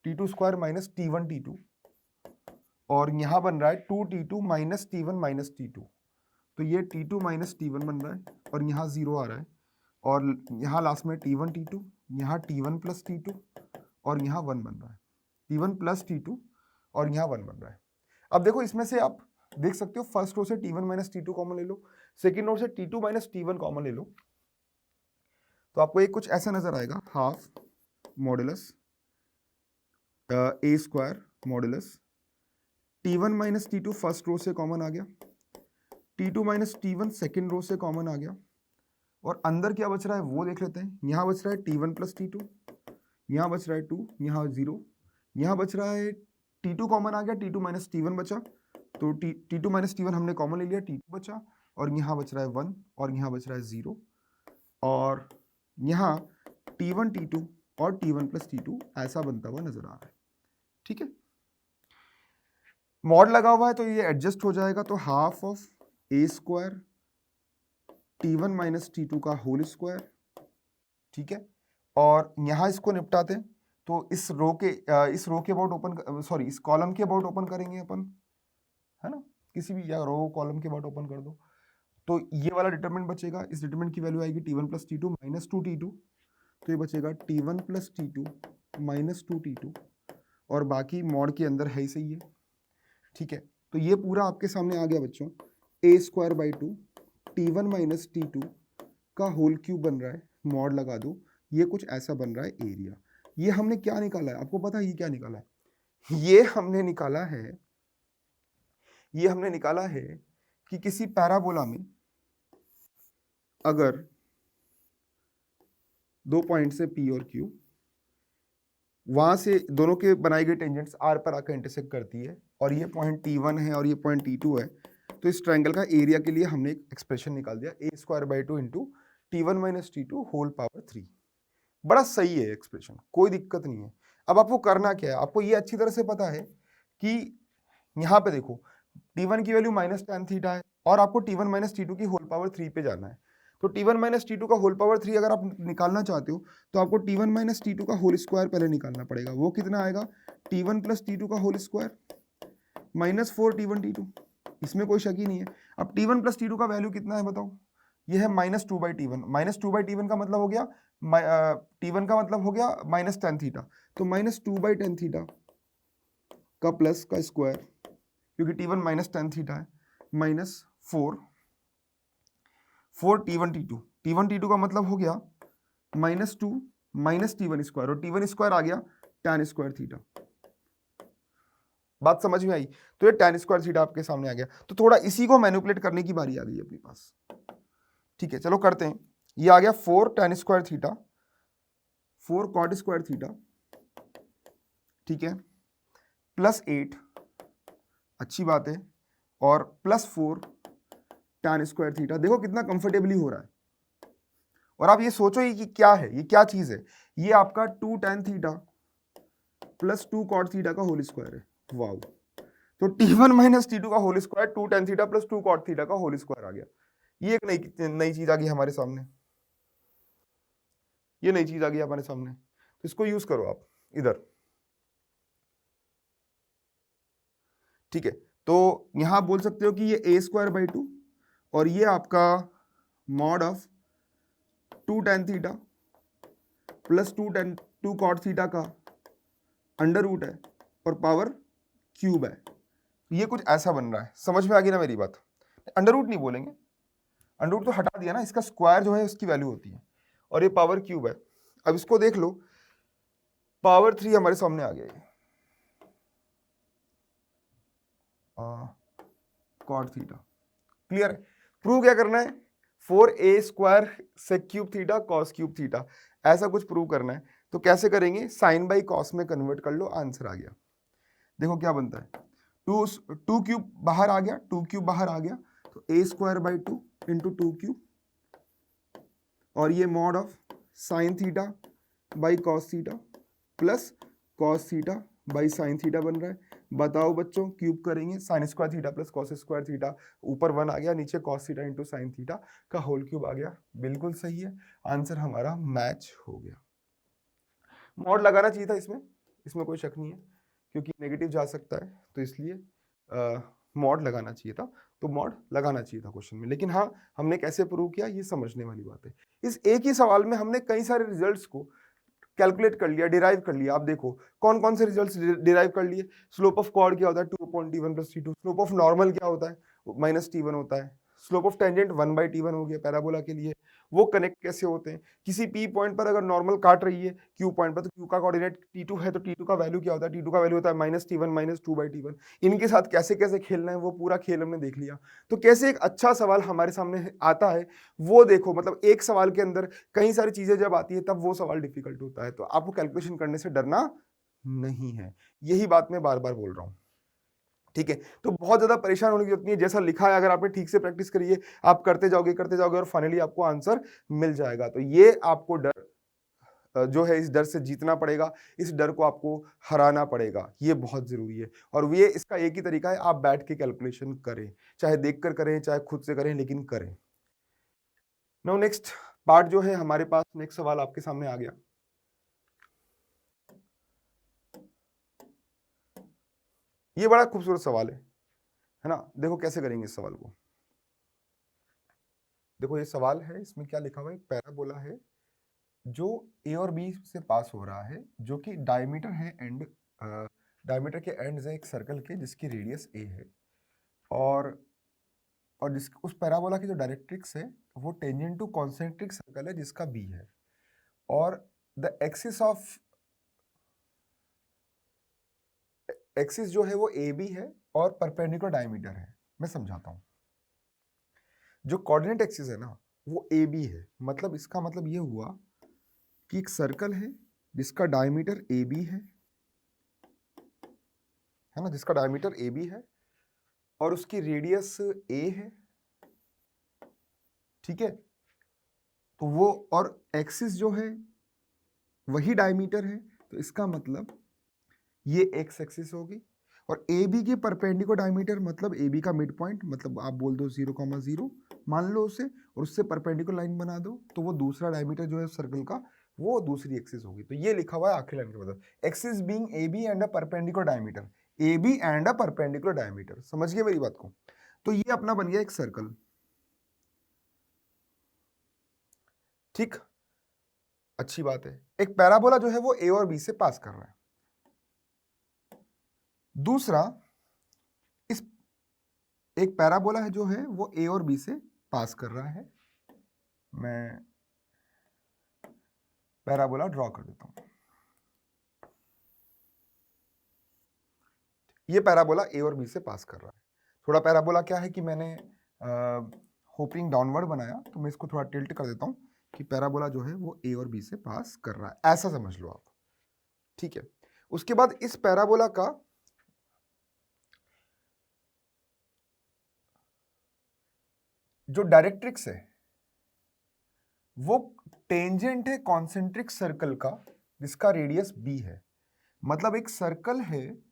t2 square minus t1 t2, और यहाँ बन रहा है 2t2 minus t1 minus t2। तो ये t2 माइनस t1 बन रहा है और यहाँ 0 आ रहा है, और यहाँ लास्ट में t1 t2, यहाँ t1 प्लस t2 और यहाँ 1 बन रहा है, t1 प्लस t2 और यहाँ 1 बन रहा है। अब देखो इसमें से आप देख सकते हो, फर्स्ट रो से t1 माइनस t2 कॉमन ले लो, सेकेंड रो से t2 माइनस t1 कॉमन ले लो, तो आपको एक कुछ ऐसा नजर आएगा, half modulus a square modulus t1 minus t2 first row से कॉमन आ गया, t2 minus t1 second row से कॉमन आ गया, और अंदर क्या बच रहा है वो देख लेते हैं। यहाँ बच रहा है t1 प्लस t2, यहाँ बच रहा है 2, यहाँ 0, यहाँ बच रहा है t2 कॉमन आ गया, t2 माइनस t1 बचा, तो t2 माइनस t1 हमने कॉमन ले लिया, t2 बचा, और यहाँ बच रहा है 1 और यहाँ बच रहा है 0, और यहाँ t1 t2 और t1 प्लस t2 ऐसा बनता हुआ नजर आ रहा है। ठीक है, मॉड लगा हुआ है तो ये एडजस्ट हो जाएगा, तो half of A square t1 minus t2 का होल स्क्वायर। ठीक है, और यहाँ इसको निपटाते हैं, तो इस रो के अबाउट ओपन, सॉरी इस कॉलम के अबाउट ओपन करेंगे अपन, है ना, किसी भी या रो कॉलम के अबाउट ओपन कर दो, तो ये वाला डिटरमिनेंट बचेगा, इस डिटरमिनेंट की वैल्यू आएगी t1 plus t2 minus 2t2, तो ये बचेगा t1 plus t2 minus 2t2, और बाकी मॉड के अंदर है ही सही है। ठीक है, तो ये पूरा आपके सामने आ गया बच्चों, a square by 2 t1 minus t2 का होल क्यूब बन रहा है, मॉड लगा दो, ये कुछ ऐसा बन रहा है एरिया। ये हमने क्या निकाला है, आपको पता है ये क्या निकाला है? ये हमने निकाला है कि किसी पैराबोला में अगर दो पॉइंट से P और Q, वहां से दोनों के बनाई गई टेंजेंट्स R पर आकर इंटरसेक्ट करती है, और ये पॉइंट T1 है और ये पॉइंट T2 है, तो इस ट्रायंगल का एरिया के लिए हमने एक एक्सप्रेशन निकाल दिया, a square by 2 into T1 minus T2 whole power 3। बड़ा सही है एक्सप्रेशन, कोई दिक्कत नहीं है। अब आपको करना क्या है, आपको ये अच्छी तरह से पता है कि यहाँ पे देखो T1 की वैल्यू माइनस टेन थीटा है, और आपको T1 माइनस T2 की होल पावर 3 पे जाना है। तो T1 माइनस T2 का होल पावर 3 अगर आप निकालना चाहते हो तो आपको T1 माइनस T2 का होल स्क्वायर पहले निकालना पड़ेगा। वो कितना आएगा, T1 प्लस T2 का whole square minus 4 T1 T2, इसमें कोई शक ही नहीं है। अब T1 प्लस T2 का वैल्यू कितना है बताओ, ये है minus 2 by T1। Minus 2 by T1 का मतलब हो गया T1 का मतलब हो गया माइनस टेन थीटा, तो माइनस 2 बाई टेन थीटा का प्लस का स्क्वायर, क्योंकि T1 माइनस टेन थीटा है, minus 4 T1 T2, T1 T2 का मतलब हो गया माइनस 2 माइनस T1 स्क्वायर, और T1 स्क्वायर आ गया tan स्क्वायर थीटा। बात समझ में आई? तो ये tan स्क्वायर थीटा आपके सामने आ गया। तो थोड़ा इसी को मैनिपुलेट करने की बारी आ गई अपने पास। ठीक है, चलो करते हैं। ये आ गया 4 tan square theta, 4 cot square theta, ठीक है, प्लस 8, अच्छी बात है, और प्लस 4 tan स्क्वायर थीटा। देखो कितना कंफर्टेबली हो रहा है। और आप ये सोचो ये कि क्या है, ये क्या चीज है, ये आपका 2 tan theta plus 2 cot theta का होल स्क्वायर है। वाओ, तो T1 माइनस T2 का whole square 2 tan theta plus 2 cot theta का होल स्क्वायर आ गया। ये एक नई चीज आ गई हमारे सामने, ये नई चीज आ गई हमारे सामने, तो इसको यूज करो आप इधर। ठीक है, तो यहां बोल सकते हो कि ये a स्क्वायर बाई 2 और ये आपका mod of 2 tan theta plus 2 cot theta का अंडर रूट है और पावर क्यूब है। ये कुछ ऐसा बन रहा है, समझ में आ गई ना मेरी बात? अंडर रूट नहीं बोलेंगे, अंडर रूट तो हटा दिया ना, इसका स्क्वायर जो है उसकी वैल्यू होती है, और ये पावर क्यूब है। अब इसको देख लो, पावर 3 हमारे सामने आ गया, कॉट थीटा। क्लियर है? प्रूव क्या करना है, 4a स्क्वायर से cube theta cos cube theta, ऐसा कुछ प्रूव करना है। तो कैसे करेंगे, साइन बाई कॉस में कन्वर्ट कर लो, आंसर आ गया। देखो क्या बनता है, टू क्यूब बाहर आ गया, 2 क्यूब बाहर आ गया, तो a square by 2 into 2 cube, और ये mod of sine theta by cos theta plus cos theta by sine theta बन रहा है। बताओ बच्चों, क्यूब करेंगे, sine square theta plus cos square theta, ऊपर 1 आ गया, नीचे cos theta into sine theta का होल क्यूब आ गया। बिल्कुल सही है, आंसर हमारा मैच हो गया। मॉड लगाना चाहिए था इसमें, इसमें कोई शक नहीं है, क्योंकि नेगेटिव जा सकता है, तो इसलिए मॉड लगाना चाहिए था। तो मॉड लगाना चाहिए था क्वेश्चन में, लेकिन हाँ, हमने कैसे प्रूव किया ये समझने वाली बात है। इस एक ही सवाल में हमने कई सारे रिजल्ट्स को कैलकुलेट कर लिया, डिराइव कर लिया। आप देखो कौन कौन से रिजल्ट्स डिराइव कर लिए। स्लोप ऑफ कॉर्ड क्या होता है, 2/T1 plus T2। Slope of normal क्या होता है, माइनस T1 होता है। स्लोप ऑफ टेंजेंट 1/T1 हो गया पैराबोला के लिए। वो कनेक्ट कैसे होते हैं, किसी P पॉइंट पर अगर नॉर्मल काट रही है Q पॉइंट पर, तो Q का कोऑर्डिनेट T2 है, तो T2 का वैल्यू क्या होता है, T2 का वैल्यू होता है माइनस T1 माइनस 2/T1। इनके साथ कैसे कैसे खेलना है, वो पूरा खेल हमने देख लिया। तो कैसे एक अच्छा सवाल हमारे सामने आता है वो देखो, मतलब एक सवाल के अंदर कई सारी चीजें जब आती है तब वो सवाल डिफिकल्ट होता है। तो आपको कैलकुलेशन करने से डरना नहीं है, यही बात मैं बार बार बोल रहा हूं। ठीक है, तो बहुत ज्यादा परेशान होने की जरूरत नहीं है। जैसा लिखा है, अगर आपने ठीक से प्रैक्टिस करिए, आप करते जाओगे और फाइनली आपको आंसर मिल जाएगा। तो ये आपको डर जो है, इस डर से जीतना पड़ेगा, इस डर को आपको हराना पड़ेगा, ये बहुत जरूरी है। और ये इसका एक ही तरीका है, आप बैठ के कैलकुलेशन करें, चाहे देखकर करें चाहे खुद से करें, लेकिन करें। नाउ नेक्स्ट पार्ट जो है हमारे पास, नेक्स्ट सवाल आपके सामने आ गया। ये बड़ा खूबसूरत सवाल है ना? देखो कैसे करेंगे इस सवाल को। देखो ये सवाल है, इसमें क्या लिखा हुआ है, एक पैराबोला है जो ए और बी से पास हो रहा है, जो कि डायमीटर है एंड डायमीटर के एंड्स है एक सर्कल के जिसकी रेडियस ए है, और जिस उस पैराबोला की जो डायरेक्ट्रिक्स है वो टेंजेंट टू कॉन्सेंट्रिक सर्कल है जिसका बी है, और द एक्सिस जो है वो ए बी है और परपेंडिकुलर डायमीटर है। मैं समझाता हूं, जो कोऑर्डिनेट एक्सिस है ना वो ए बी है, मतलब इसका मतलब ये हुआ कि एक सर्कल है जिसका डायमीटर ए बी है ना, जिसका डायमीटर ए बी है और उसकी रेडियस ए है, ठीक है। तो वो और एक्सिस जो है वही डायमीटर है, तो इसका मतलब ये एक्स एक्सिस होगी, और ए बी के परपेंडिकुलर डायमीटर मतलब ए बी का मिड पॉइंट, मतलब आप बोल दो 0,0 मान लो उसे, और उससे परपेंडिकुलर लाइन बना दो, तो वो दूसरा डायमीटर जो है सर्कल का वो दूसरी एक्सिस होगी। तो ये लिखा हुआ है आखिरी लाइन के बाद, axis being A B and a perpendicular diameter, A B and a perpendicular diameter. समझ गए मेरी बात को? तो ये अपना बन गया एक सर्कल, ठीक, अच्छी बात है। एक पैराबोला जो है वो ए और बी से पास कर रहा है। दूसरा, इस एक पैराबोला है जो है वो ए और बी से पास कर रहा है। मैं पैराबोला ड्रॉ कर देता हूं। ये पैराबोला ए और बी से पास कर रहा है। थोड़ा पैराबोला क्या है कि मैंने होपिंग डाउनवर्ड बनाया, तो मैं इसको थोड़ा टिल्ट कर देता हूं कि पैराबोला जो है वो ए और बी से पास कर रहा है, ऐसा समझ लो आप, ठीक है। उसके बाद इस पैराबोला का जो डायरेक्ट्रिक्स है वो टेंजेंट है कॉन्सेंट्रिक सर्कल का जिसका रेडियस बी है। मतलब एक सर्कल है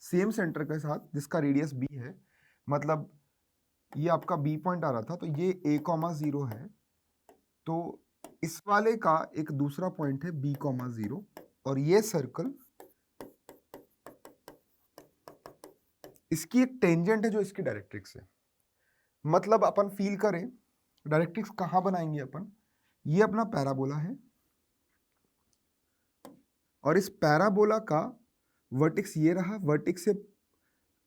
सेम सेंटर के साथ जिसका रेडियस बी है, मतलब ये आपका बी पॉइंट आ रहा था, तो ये a,0 है, तो इस वाले का एक दूसरा पॉइंट है b,0, और ये सर्कल इसकी एक टेंजेंट है जो इसकी डायरेक्ट्रिक्स है। मतलब अपन फील करें डायरेक्ट्रिक्स कहां बनाएंगे अपन, ये अपना पैराबोला है और इस पैराबोला का वर्टिक्स ये रहा, वर्टिक्स से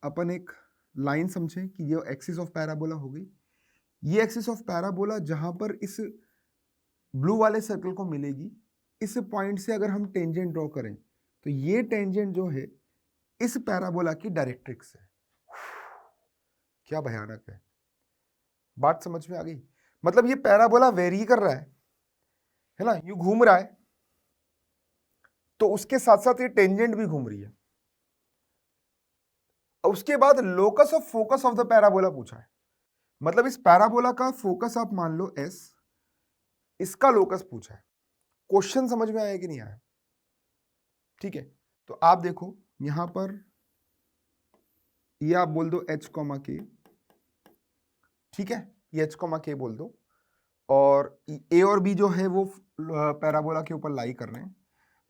अपन एक लाइन समझें कि ये एक्सिस ऑफ पैराबोला हो गई। ये एक्सिस ऑफ पैराबोला जहां पर इस ब्लू वाले सर्कल को मिलेगी, इस पॉइंट से अगर हम टेंजेंट ड्रॉ करें तो ये टेंजेंट जो है इस पैराबोला की डायरेक्ट्रिक्स है। क्या भयानक है, बात समझ में आ गई? मतलब ये पैराबोला वेरी कर रहा है ना, यू घूम रहा है, तो उसके साथ साथ ये टेंजेंट भी घूम रही है। उसके बाद locus of focus of the parabola पूछा है, मतलब इस पैराबोला का फोकस आप मान लो एस, इसका लोकस पूछा है। क्वेश्चन समझ में आया कि नहीं आया? ठीक है, तो आप देखो यहां पर ये आप बोल दो h, k, ठीक है, ये h, k बोल दो, और a और b जो है वो पैराबोला के ऊपर लाई कर रहे हैं,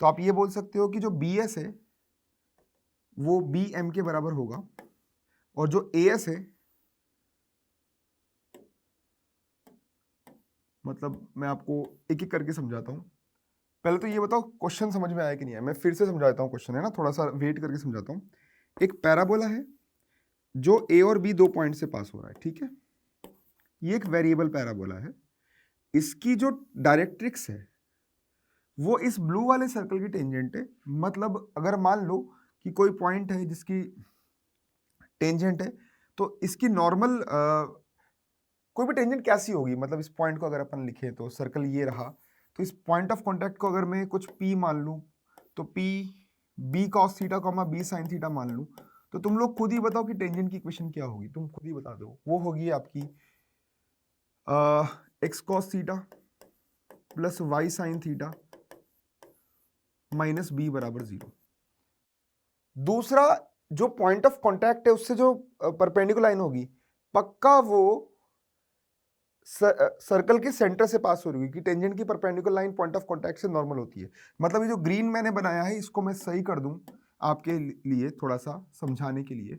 तो आप ये बोल सकते हो कि जो bs है वो bm के बराबर होगा, और जो as है, मतलब मैं आपको एक एक करके समझाता हूं। पहले तो ये बताओ क्वेश्चन समझ में आया कि नहीं आया? मैं फिर से समझाता हूँ क्वेश्चन, है ना, थोड़ा सा वेट करके समझाता हूँ। एक पैराबोला है जो ए और बी दो पॉइंट से पास हो रहा है, ठीक है। ये एक वेरिएबल पैराबोला है, इसकी जो डायरेक्ट्रिक्स है वो इस ब्लू वाले सर्कल की टेंजेंट है। मतलब अगर मान लो कि कोई पॉइंट है जिसकी टेंजेंट है, तो इसकी नॉर्मल कोई भी टेंजेंट कैसी होगी, मतलब इस पॉइंट को अगर अपन लिखें तो सर्कल ये रहा, तो इस पॉइंट ऑफ कॉन्टैक्ट को अगर मैं कुछ p मान लूं, तो p b cos theta b sin theta मान लूं, तो तुम लोग खुद ही बताओ कि टेंजेंट की इक्वेशन क्या होगी, तुम खुद ही बता दो। वो होगी आपकी x cos theta plus y sin theta minus b बराबर 0। दूसरा, जो पॉइंट ऑफ कॉन्टैक्ट है उससे जो परपेंडिकुलर लाइन होगी, पक्का वो सर्कल के सेंटर से पास हो रही है, कि टेंजेंट की perpendicular line point of contact से नॉर्मल होती है। मतलब ये जो ग्रीन मैंने बनाया है इसको मैं सही कर दूं आपके लिए थोड़ा सा समझाने के लिए।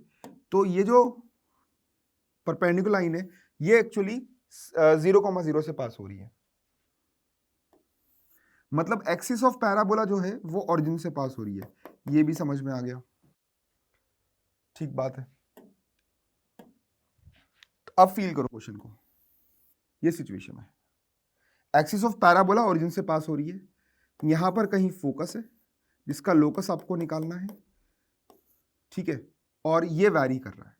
तो ये जो परपेंडिकुलर लाइन है, ये एक्चुअली 0,0 से पास हो रही है। मतलब एक्सिस ऑफ पैराबोला जो है वो ओरिजिन से पास हो रही है। ये भी समझ में आ गया, ठीक बात है। तो अब फील करो क्वेश्चन को, ये सिचुएशन है, एक्सिस ऑफ पैराबोला ओरिजिन से पास हो रही है, यहां पर कहीं फोकस है जिसका लोकस आपको निकालना है, ठीक है, और ये वैरी कर रहा है,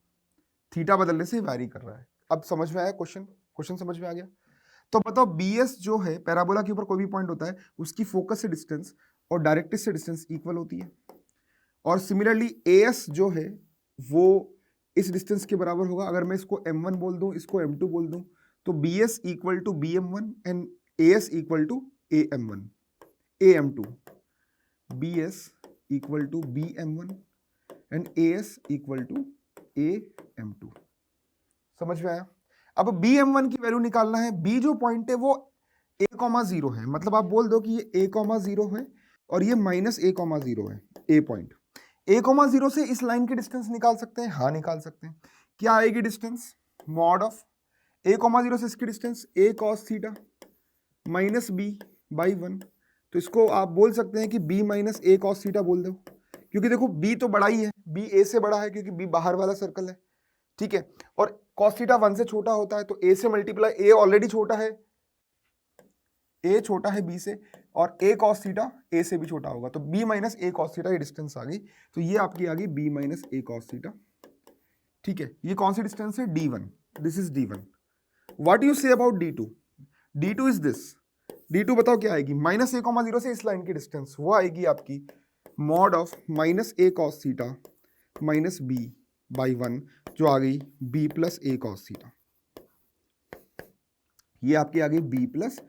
थीटा बदलने से वैरी कर रहा है। अब समझ में आया क्वेश्चन समझ में आ गया। तो बताओ BS जो है पैराबोला के ऊपर कोई भी पॉइंट होता है, उसकी फोकस से डिस्टेंस और डायरेक्ट्रिक्स से डिस्टेंस इक्वल होती है, और सिमिलरली AS जो है वो इस डिस्टेंस के बराबर होगा। अगर मैं इसको M1 बोल दूं, इसको M2 बोल दूं, तो BS equal to BM1 and AS equal to AM2, BS equal to BM1 and AS equal to AM2। समझ में आया? अब BM1 की वैल्यू निकालना है। B जो पॉइंट है वो A,0 है, मतलब आप बोल दो कि ये A,0 है और ये -A,0 है। A पॉइंट A,0 से इस लाइन की डिस्टेंस निकाल सकते हैं, हाँ निकाल सकते हैं। क्या आएगी डिस्टेंस? मॉड ऑफ A,0 से इसकी distance A cos theta minus B/1। तो इसको आप बोल सकते हैं कि B minus A cos theta बोल दो, क्योंकि देखो B तो बड़ा ही है, B A से बड़ा है क्योंकि B बाहर वाला सर्कल है, ठीक है, और cos थीटा 1 से छोटा होता है, तो A से मल्टीप्लाई, A ऑलरेडी छोटा है, A छोटा है B से, और A cos थीटा A से भी छोटा होगा, तो B minus A cos theta ये डिस्टेंस आ गई। तो ये आपकी आ गई B minus A cos theta, ठीक है। ये कौन सी डिस्टेंस है? D1, this is D1। What you say about D2? D2 is this, D2 बताओ क्या आएगी? -A,0 से इस लाइन की डिस्टेंस वो आएगी आपकी mod of -A cos theta minus B/1, जो आ गई B plus A cos theta. ये आपकी आ गई B plus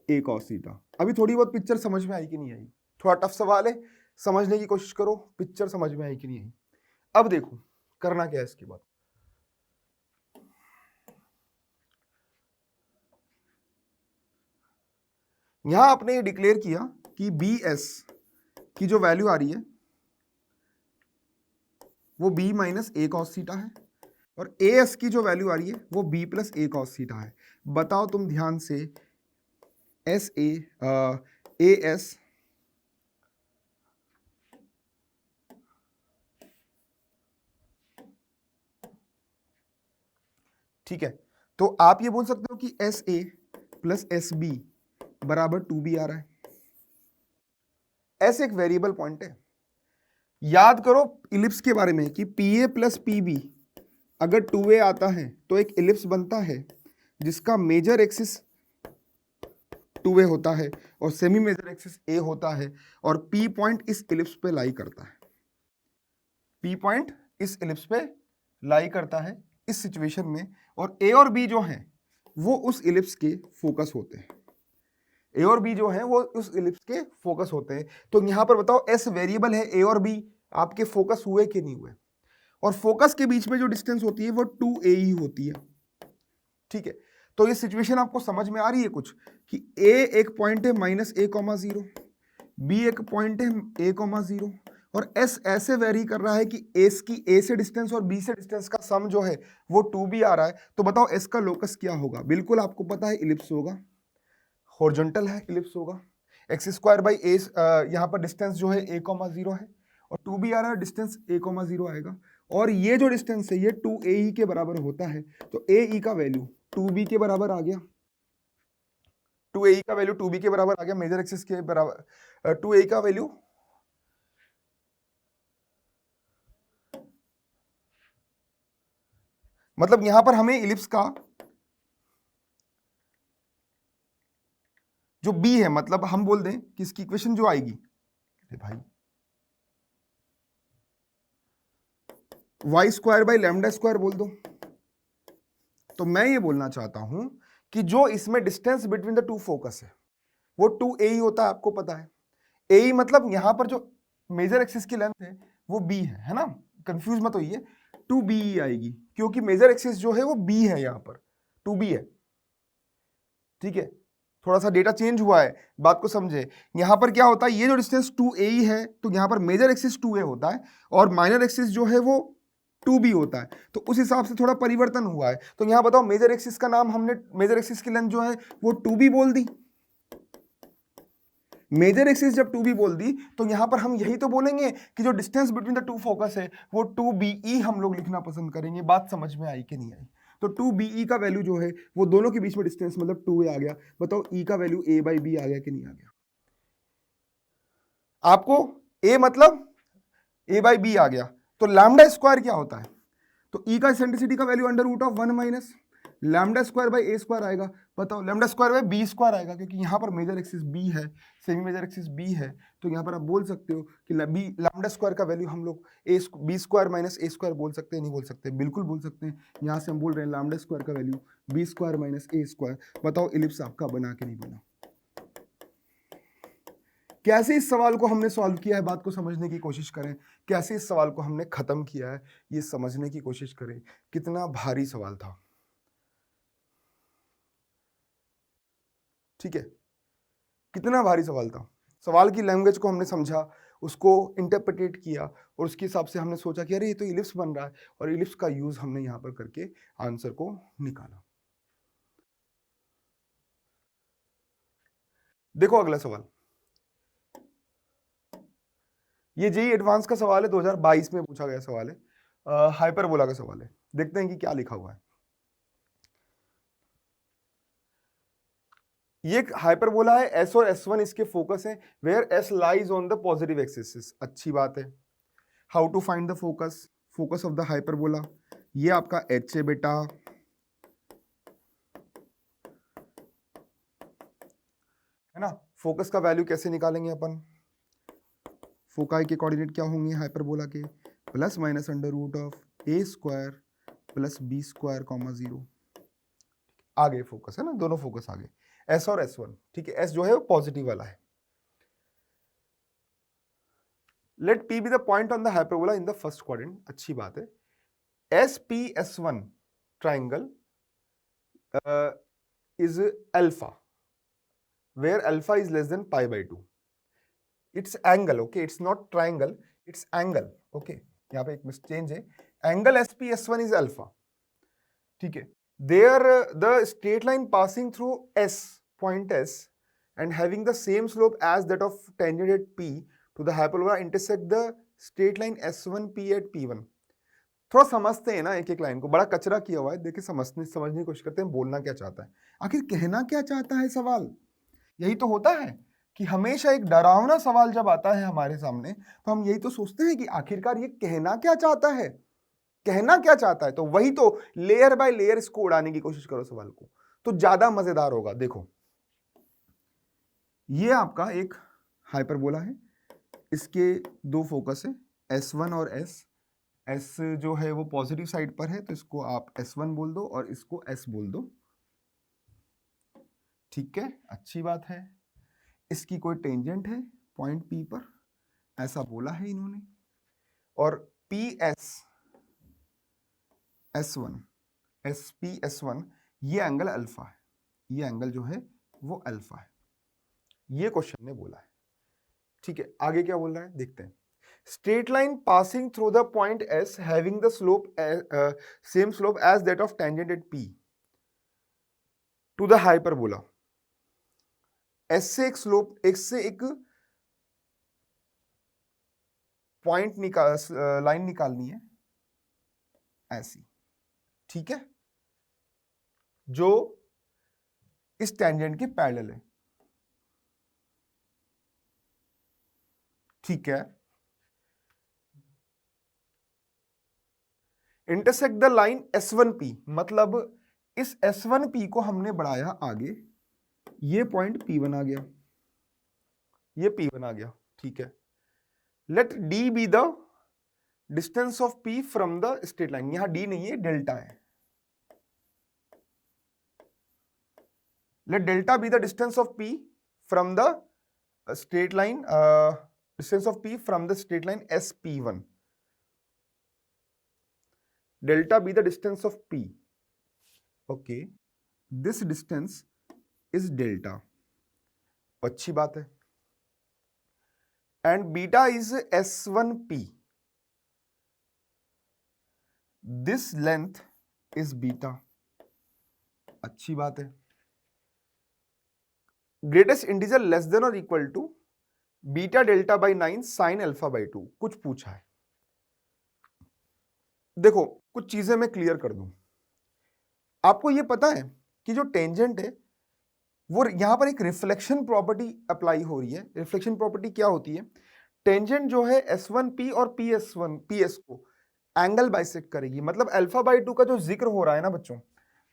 A cos theta. अभी थोड़ी बहुत पिक्चर समझ में आई कि नहीं आई? थोड़ा टफ सवाल है, समझने की कोशिश करो, पिक्चर समझ में आई कि नहीं आई। अब देखो करना क्या है इसके बाद। यहां आपने ये डिक्लेयर किया कि BS की जो वैल्यू आ रही है वो B minus A cos theta है, और AS की जो वैल्यू आ रही है वो B plus A cos theta है। बताओ तुम ध्यान से, AS ठीक है, तो आप ये बोल सकते हो कि SA प्लस SB बराबर 2B आ रहा है। ऐसे एक वेरिएबल पॉइंट है। याद करो इलिप्स के बारे में कि PA प्लस PB अगर 2A आता है तो एक इलिप्स बनता है जिसका मेजर एक्सिस 2A होता है और सेमी मेजर एक्सिस A होता है, और P पॉइंट इस इलिप्स पे लाई करता है। P पॉइंट इस इलिप्स पे लाई करता है इस सिचुएशन में, और A और B जो हैं वो उस इलिप्स के फोकस होते हैं। A और B जो है वो उस इलिप्स के फोकस होते हैं। तो यहां पर बताओ S वेरिएबल है, A और B आपके फोकस हुए कि नहीं हुए? और फोकस के बीच में जो डिस्टेंस होती है वो 2A ही होती है, ठीक है। तो ये सिचुएशन आपको समझ में आ रही है कुछ, कि A एक पॉइंट है -A,0, B एक पॉइंट है A,0, और S ऐसे वेरी कर रहा है कि S की A से डिस्टेंस और B से डिस्टेंस का सम जो है वो 2B आ रहा है। तो बताओ S का लोकस क्या होगा? बिल्कुल आपको पता है इलिप्स होगा, हॉरिजॉन्टल है, इलिप्स होगा। x² यहाँ पर डिस्टेंस जो है A,0 है, और 2B आ रहा है, डिस्टेंस A,0 आएगा, और ये जो डिस्टेंस है ये 2AE के बराबर होता है। तो AE का वैल्यू 2B के बराबर आ गया, 2AE का वैल्यू 2B के बराबर आ गया, मेजर एक्सिस के बराबर 2AE का वैल्यू मतलब यहां पर हमें इलिप्स का जो B है, मतलब हम बोल दें कि इसकी इक्वेशन जो आएगी, भाई y² बोल दो। तो मैं ये बोलना चाहता हूं कि जो इसमें distance between the two focus है वो 2AE होता है, आपको पता है। AE मतलब यहां पर जो मेजर एक्सिस की लेंथ है वो B है ना, कंफ्यूज मत होइए, 2BE आएगी, क्योंकि मेजर एक्सिस जो है वो B है, यहां पर 2B है, ठीक है। थोड़ा सा डेटा चेंज हुआ है, बात को समझे। यहां पर क्या होता है, ये जो डिस्टेंस 2AE है तो यहां पर मेजर एक्सिस 2A होता है, और माइनर एक्सिस जो है वो 2b होता है, तो उस हिसाब से थोड़ा परिवर्तन हुआ है। तो यहां बताओ मेजर एक्सिस का नाम हमने, मेजर एक्सिस की लेंथ जो है वो 2b बोल दी। मेजर एक्सिस जब 2b बोल दी तो यहां पर हम यही तो बोलेंगे कि जो distance between the two focus है वो 2be हम लोग लिखना पसंद करेंगे। बात समझ में आई कि नहीं आई? तो 2be का वैल्यू जो है वो दोनों के बीच में डिस्टेंस मतलब 2a आ गया। बताओ e का वैल्यू a/b आ गया कि नहीं आ गया? आपको a मतलब a/b आ गया। तो लैम्डा स्क्वायर क्या होता है? तो e का एसेंट्रिसिटी का value under root of 1 minus lambda square by A square आएगा। बताओ lambda square by B square आएगा, क्योंकि यहाँ पर मेजर एक्सिस b है, सेमी मेजर एक्सिस b है, तो यहाँ पर आप बोल सकते हो कि लैम्डा स्क्वायर का वैल्यू हम लोग बी स्क्वायर माइनस ए स्क्वायर बोल सकते हैं। नहीं बोल सकते? बिल्कुल बोल सकते हैं। यहाँ से हम बोल रहे हैं लैम्डा स्क्वायर का वैल्यू बी स्क्वायर माइनस ए स्क्वायर। बताओ इलिप्स आपका बना कि नहीं बना? कैसे इस सवाल को हमने सॉल्व किया है, बात को समझने की कोशिश करें। कैसे इस सवाल को हमने खत्म किया है ये समझने की कोशिश करें। कितना भारी सवाल था, ठीक है? कितना भारी सवाल था। सवाल की लैंग्वेज को हमने समझा, उसको इंटरप्रिटेट किया और उसके हिसाब से हमने सोचा कि अरे ये तो इलिप्स बन रहा है, और इलिप्स का यूज हमने यहां पर करके आंसर को निकाला। देखो अगला सवाल, ये जेईई एडवांस का सवाल है, 2022 में पूछा गया सवाल है, हाइपरबोला का सवाल है। देखते हैं कि क्या लिखा हुआ है। ये हाइपरबोला है, एस और S1 इसके फोकस है, where S lies on the positive axis. अच्छी बात है। How to find the focus, focus of the hyperbola, ये आपका H है बेटा, है ना। फोकस का वैल्यू कैसे निकालेंगे अपन? फोकाई के कोऑर्डिनेट क्या होंगे हाइपरबोला के? Plus minus under root of A square plus B square comma 0। आगे फोकस है ना, दोनों फोकस आगे, S और S1, ठीक है। S जो है वो पॉजिटिव वाला है। Let P be the point on the hyperbola in the first quadrant. अच्छी बात है। SPS1 triangle is alpha, where alpha is less than pi by 2. It's angle, okay, it's not triangle, it's angle, okay. यहाँ पे एक मिसचेंज है, angle SPS1 is alpha, ठीक है। There the straight line passing through S, point S, and having the same slope as that of tangent at P to the hyperbola intersect the straight line S1P at P1। थोड़ा समझते हैं ना एक एक line को, बड़ा कचरा किया हुआ है, देखिए समझने की कोशिश करते हैं, बोलना क्या चाहता है, आखिर कहना क्या चाहता है सवाल। यही तो होता है कि हमेशा एक डरावना सवाल जब आता है हमारे सामने तो हम यही तो सोचते हैं कि आखिरकार ये कहना क्या चाहता है, कहना क्या चाहता है। तो वही तो लेयर बाय लेयर इसको उड़ाने की कोशिश करो सवाल को, तो ज्यादा मजेदार होगा। देखो ये आपका एक हाइपरबोला है, इसके दो फोकस है S1 और S जो है वो पॉजिटिव साइड पर है, तो इसको आप S1 बोल दो और इसको S बोल दो, ठीक है। अच्छी बात है। इसकी कोई टेंजेंट है पॉइंट P पर, ऐसा बोला है इन्होंने, और PS S1 SP/S1 ये एंगल अल्फा है, ये एंगल जो है वो अल्फा है, ये क्वेश्चन ने बोला है, ठीक है। आगे क्या बोल रहा है देखते हैं। Straight line passing through the point S having the slope same slope as that of tangent at P to the hyperbola। S से एक स्लोप, X से एक पॉइंट लाइन निकालनी है ऐसी, ठीक है, जो इस टेंजेंट के पैरेलल है, ठीक है। इंटरसेक्ट द लाइन S1P, मतलब इस S1P को हमने बढ़ाया आगे, ये पॉइंट P1 आ गया, ये P1 आ गया, ठीक है। Let D be the distance of P from the straight line, यहां D नहीं है डेल्टा है। Let delta be the distance of P from the straight line, distance of P from the straight line SP1। Delta be the distance of P, okay, this distance is delta, अच्छी बात है, and beta is S1P, this length is beta, अच्छी बात है। Greatest integer less than और equal to beta delta by 9 sine alpha by 2, कुछ पूछा है। देखो कुछ चीजें मैं क्लियर कर दूं। आपको यह पता है कि जो टेंजेंट है वो यहां पर एक रिफ्लेक्शन प्रॉपर्टी अप्लाई हो रही है। रिफ्लेक्शन प्रॉपर्टी क्या होती है? टेंजेंट जो है S1P और PS को एंगल बाइसेक्ट करेगी, मतलब अल्फा बाई 2 का जो जिक्र हो रहा है ना बच्चों,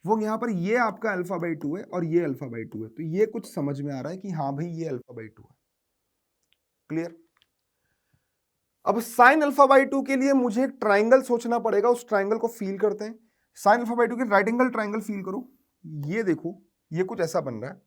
वो यहां पर ये आपका अल्फा बाई 2 है और ये अल्फा बाई 2 है। तो ये कुछ समझ में आ रहा है कि हाँ भाई ये अल्फा बाई 2 है। क्लियर? अब साइन अल्फा बाई 2 के लिए मुझे एक ट्राइंगल सोचना पड़ेगा, उस ट्राइंगल को फील करते हैं। साइन अल्फा बाई 2 के राइट एंगल ट्राइंगल फील करो। ये देखो ये कुछ ऐसा बन रहा है।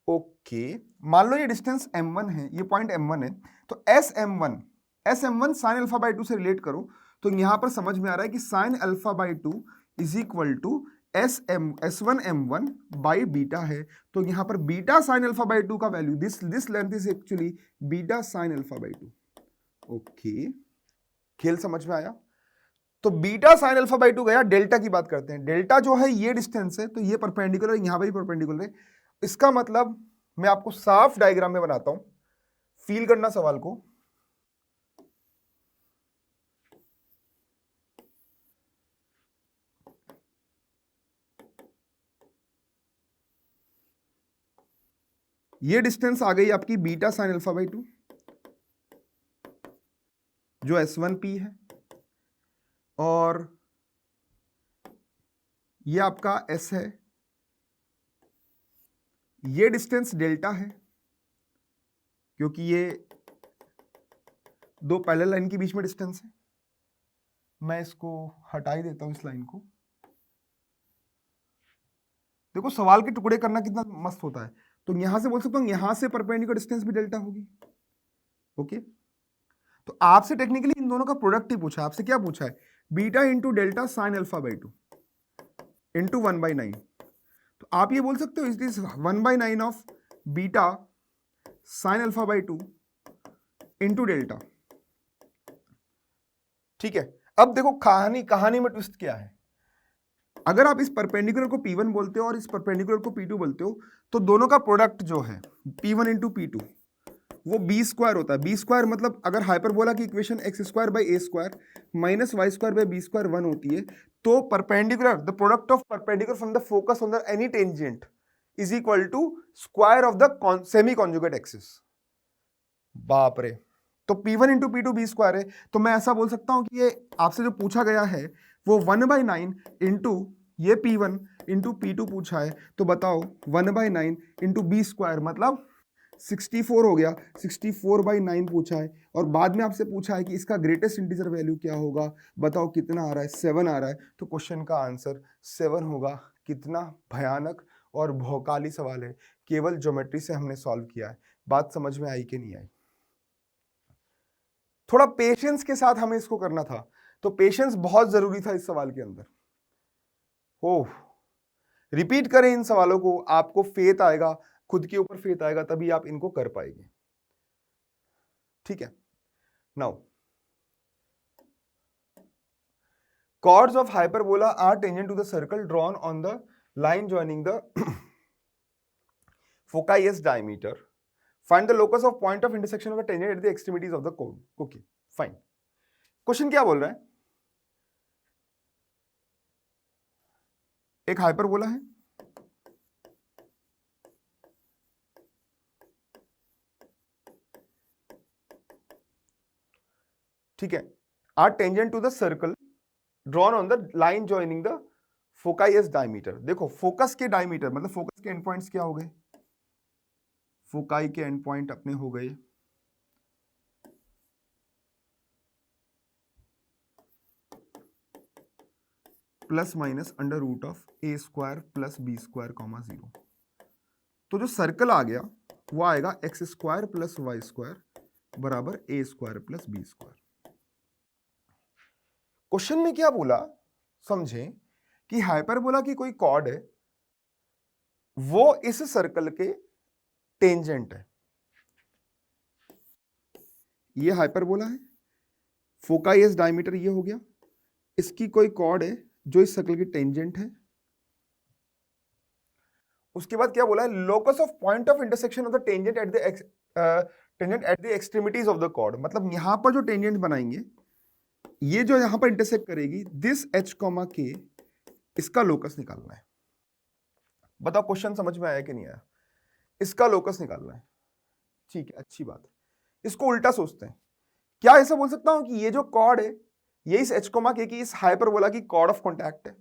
ओके, मान लो ये डिस्टेंस m1 है, ये पॉइंट m1 है, तो SM1 साइन अल्फा बाई 2 से रिलेट करो तो यहां पर समझ में आ रहा है कि sine alpha by 2 is equal to S1M1 by beta है। तो यहां पर बीटा साइन अल्फा बाई 2 का value, this length is actually beta sine alpha by 2। Okay, खेल समझ में आया? तो बीटा साइन अल्फा बाई 2 गया। डेल्टा की बात करते हैं। डेल्टा जो है ये डिस्टेंस है, तो ये परपेंडिकुलर, यहां पर भी परपेंडिकुलर है। इसका मतलब मैं आपको साफ डायग्राम में बनाता हूं, फील करना सवाल को। ये डिस्टेंस आ गई आपकी बीटा साइन अल्फा बाई 2 जो S1P है, और ये आपका S है। ये डिस्टेंस डेल्टा है क्योंकि ये दो पैरेलल लाइन के बीच में डिस्टेंस है। मैं इसको हटा ही देता हूं इस लाइन को। देखो सवाल के टुकड़े करना कितना मस्त होता है। तो यहां से बोल सकता हूं यहां से परपेंडिकुलर डिस्टेंस भी डेल्टा होगी। ओके, तो आपसे टेक्निकली इन दोनों का प्रोडक्ट ही पूछा है। आपसे क्या पूछा है? Beta into delta sign alpha by 2 into 1/9। तो आप ये बोल सकते हो it is 1/9 of beta sine alpha by 2 into delta. ठीक है, अब देखो कहानी में ट्विस्ट क्या है। अगर आप इस परपेंडिकुलर को P1 बोलते हो और इस परपेंडिकुलर को P2 बोलते हो, तो दोनों का प्रोडक्ट जो है P1 इंटू P2 वो बी स्क्वायर होता है। बी स्क्वायर मतलब अगर हाइपरबोला की equation X square by A square minus Y square by B square 1 होती है, तो perpendicular the product of perpendicular from the focus on the any tangent is equal to square of the semi conjugate axis. बाप रे, तो P1 into P2 B square है। तो मैं ऐसा बोल सकता हूं कि ये आपसे जो पूछा गया है वो 1/9 इंटू ये P1 इंटू P2 पूछा है। तो बताओ 1/9 इंटू बी स्क्वायर मतलब 64 हो गया। 64/9 पूछा है और बाद में आपसे पूछा है कि इसका ग्रेटेस्ट इंटीजर वैल्यू क्या होगा। बताओ कितना आ रहा है? 7 आ रहा है। तो क्वेश्चन का आंसर 7 होगा। कितना भयानक और भौकाली सवाल है। केवल ज्योमेट्री से हमने सॉल्व किया है। बात समझ में आई कि नहीं आई? थोड़ा पेशेंस के साथ हमें इसको करना था, तो पेशेंस बहुत जरूरी था इस सवाल के अंदर। ओह, रिपीट करें इन सवालों को, आपको फेथ आएगा, खुद के ऊपर फेथ आएगा, तभी आप इनको कर पाएंगे। ठीक है, now chords of hyperbola are tangent to the circle drawn on the line joining the foci s diameter. Find the locus of point of intersection of the tangent at the extremities of the chord. Okay, fine. Question क्या बोल रहा है? एक hyperbola है, ठीक है, are tangent to the circle drawn on the line joining the foci as diameter. देखो focus के डायमीटर मतलब फोकस के एंड पॉइंट्स क्या हो गए? फोकाई के एंड पॉइंट अपने हो गए plus minus under root of A square plus B square comma 0। तो जो सर्कल आ गया वो आएगा x square plus y square बराबर a square plus B square. Question में क्या बोला समझें कि हाइपरबोला की कोई कॉर्ड है, वो इस सर्कल के टेंजेंट है। ये हाइपरबोला है, फोकाई एस डायमीटर ये हो गया, इसकी कोई कॉर्ड है जो इस सर्कल की टेंजेंट है। उसके बाद क्या बोला है, locus of point of intersection of the tangent at the extremities of the chord, मतलब यहां पर जो टेंजेंट बनाएंगे, ये जो यहां पर इंटरसेक्ट करेगी, दिस h, k, इसका लोकस निकालना है। बताओ क्वेश्चन समझ में आया कि नहीं आया? इसका लोकस निकालना है, ठीक है, अच्छी बात है। इसको उल्टा सोचते हैं, क्या ऐसा बोल सकता हूं कि ये जो कॉर्ड है, ये इस h, k की इस हाइपरबोला की कॉर्ड ऑफ कॉन्टैक्ट है।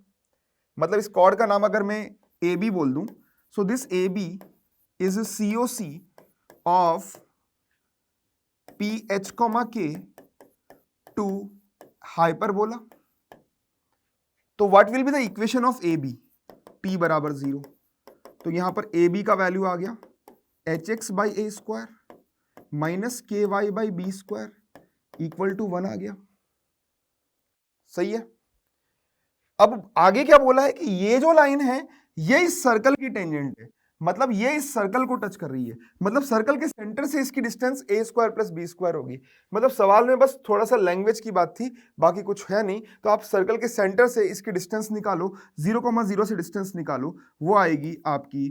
मतलब इस कॉर्ड का नाम अगर मैं AB बोल दूं, so this AB is COC of PH, K to hyperbola. तो what will be the equation of AB? T बराबर 0। तो यहां पर AB का वैल्यू आ गया HX by A square minus KY by B square equal to 1 आ गया। सही है। अब आगे क्या बोला है कि ये जो लाइन है ये इस सर्कल की टेंजेंट है, मतलब ये इस सर्कल को टच कर रही है, मतलब सर्कल के सेंटर से इसकी distance a square plus B square होगी। मतलब सवाल में बस थोड़ा सा लैंग्वेज की बात थी, बाकी कुछ है नहीं। तो आप सर्कल के सेंटर से इसकी डिस्टेंस निकालो, 0,0 से डिस्टेंस निकालो, वो आएगी आपकी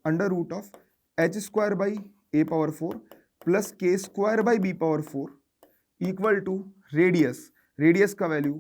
1/√ऑफ h square by a power 4 plus k square by b power 4 equal to radius का वैल्यू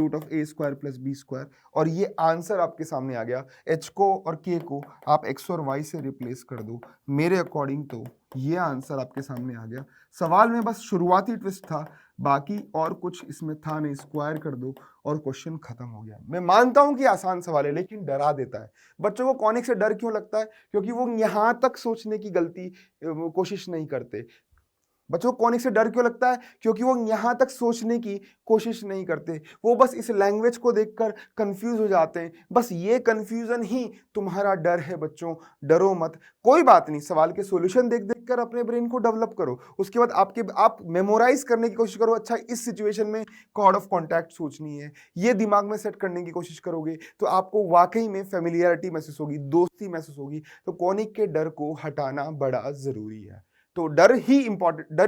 √ऑफ a square plus b square. और ये आंसर आपके सामने आ गया। h को और k को आप x और y से रिप्लेस कर दो, मेरे अकॉर्डिंग तो ये आंसर आपके सामने आ गया। सवाल में बस शुरुआती ट्विस्ट था, बाकी और कुछ इसमें था नहीं, स्क्वायर कर दो और क्वेश्चन खत्म हो गया। मैं मानता हूं कि आसान सवाल है, लेकिन डरा देता है। बच्चों को कॉनिक से डर क्यों लगता है? क्योंकि वो यहां तक सोचने की कोशिश नहीं करते। बच्चों को कॉनिक से डर क्यों लगता है? क्योंकि वो यहां तक सोचने की कोशिश नहीं करते, वो बस इस लैंग्वेज को देखकर कंफ्यूज हो जाते हैं। बस ये कंफ्यूजन ही तुम्हारा डर है। बच्चों डरो मत, कोई बात नहीं, सवाल के सॉल्यूशन देख देख कर अपने ब्रेन को डेवलप करो। उसके बाद आप मेमोराइज करने की कोशिश करो। अच्छा, इस सिचुएशन में कॉर्ड ऑफ कॉन्टैक्ट सोचनी है, ये दिमाग में सेट करने की कोशिश करोगे तो आपको वाकई में फेमिलियरिटी महसूस होगी, दोस्ती महसूस होगी। तो कॉनिक के डर को हटाना बड़ा जरूरी है। तो डर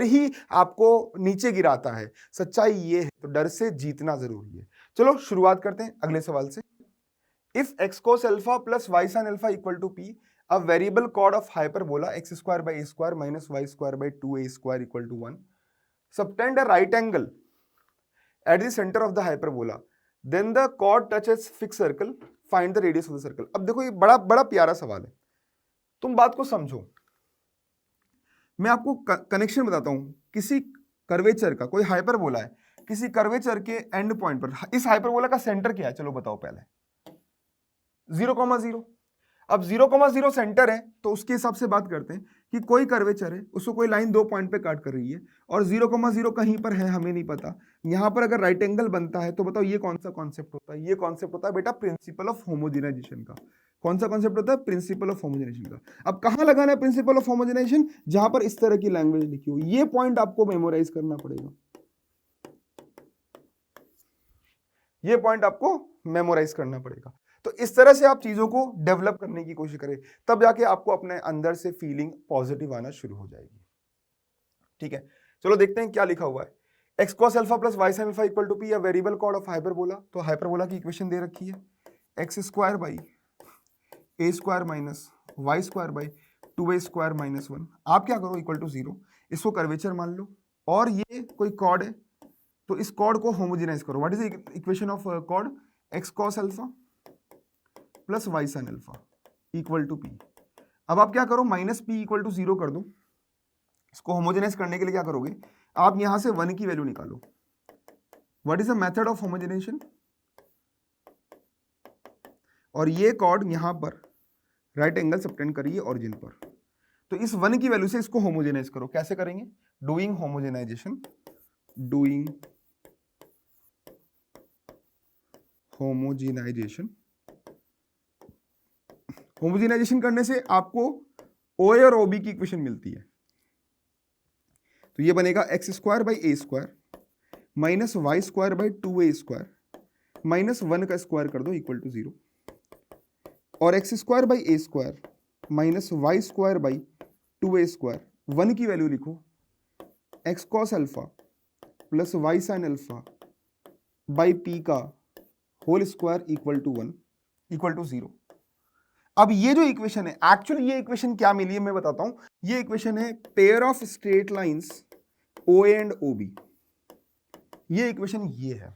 ही आपको नीचे गिराता है, सच्चाई ये है। तो डर से जीतना जरूरी है। चलो शुरुआत करते हैं अगले सवाल से। If x cos alpha plus y sin alpha equal to p, a variable chord of hyperbola x square by a square minus y square by 2a square equal to 1, subtend a right angle at the centre of the hyperbola, then the chord touches fix circle, find the radius of the circle. अब देखो ये बड़ा बड़ा प्यारा सवाल है, तुम बात को समझो। मैं आपको कनेक्शन बताता हूं। किसी कर्वेचर का, कोई हाइपरबोला है, किसी कर्वेचर के एंड पॉइंट पर, इस हाइपरबोला का सेंटर क्या है? चलो बताओ पहले। 0,0। अब 0,0 सेंटर है, तो उसके हिसाब से बात करते हैं कि कोई कर्वेचर है, उसको कोई लाइन 2 पॉइंट पे काट कर रही है और 0,0 कहीं पर है, हमें नहीं पता। यहां पर अगर राइट एंगल बनता है तो बताओ ये कौन सा कॉन्सेप्ट होता है? ये कॉन्सेप्ट होता है बेटा प्रिंसिपल ऑफ होमोजेनाइजेशन का। कौन सा कॉन्सेप्ट होता है? प्रिंसिपल ऑफ होमोजेनाइजेशन का। अब कहां लगाना है प्रिंसिपल ऑफ होमोजेनाइजेशन? जहां पर इस तरह की लैंग्वेज लिखी हो। ये पॉइंट आपको मेमोराइज करना पड़ेगा, ये पॉइंट आपको मेमोराइज करना पड़ेगा। तो इस तरह से आप चीजों को डेवलप करने की कोशिश करें, तब जाके आपको अपने अंदर से फीलिंग पॉजिटिव आना शुरू हो जाएगी। ठीक है, चलो देखते हैं क्या लिखा हुआ है। x cos alpha plus y sin alpha equal to p, variable chord of hyperbola. तो हाइपरबोला की इक्वेशन दे रखी है, x square by a square minus y square by 2a square minus 1। आप क्या करो, इक्वल टू 0, इसको कर्वेचर मान लो, और ये कोई कॉर्ड है तो इस कॉर्ड को होमोजेनाइज करो। What is the equation of chord? x cos alpha plus y sin alpha equal to p। अब आप क्या करो, माइनस p इक्वल टू 0 कर दो। इसको होमोजेनाइज करने के लिए क्या करोगे, आप यहां से 1 की वैल्यू निकालो। What is the method of homogenisation? और ये कॉर्ड यहां पर राइट एंगल सबटेंड करिए ओरिजिन पर, तो इस 1 की वैल्यू से इसको होमोजेनाइज करो। कैसे करेंगे? Doing homogenization, doing homogenization. Homogenization करने से आपको ओ और ओ बी की इक्वेशन मिलती है। तो ये बनेगा x square by A square minus Y square by 2a square minus 1 का स्क्वायर कर दो इक्वल टू 0, और x square by A square minus Y square by 2a square, 1 की वैल्यू लिखो, x cos alpha plus Y sine alpha by p का whole square equal to 1 equal to 0। अब ये जो इक्वेशन है, एक्चुअली ये equation क्या मिली है मैं बताता हूं। ये इक्वेशन है pair of straight lines O and O B, ये इक्वेशन ये है।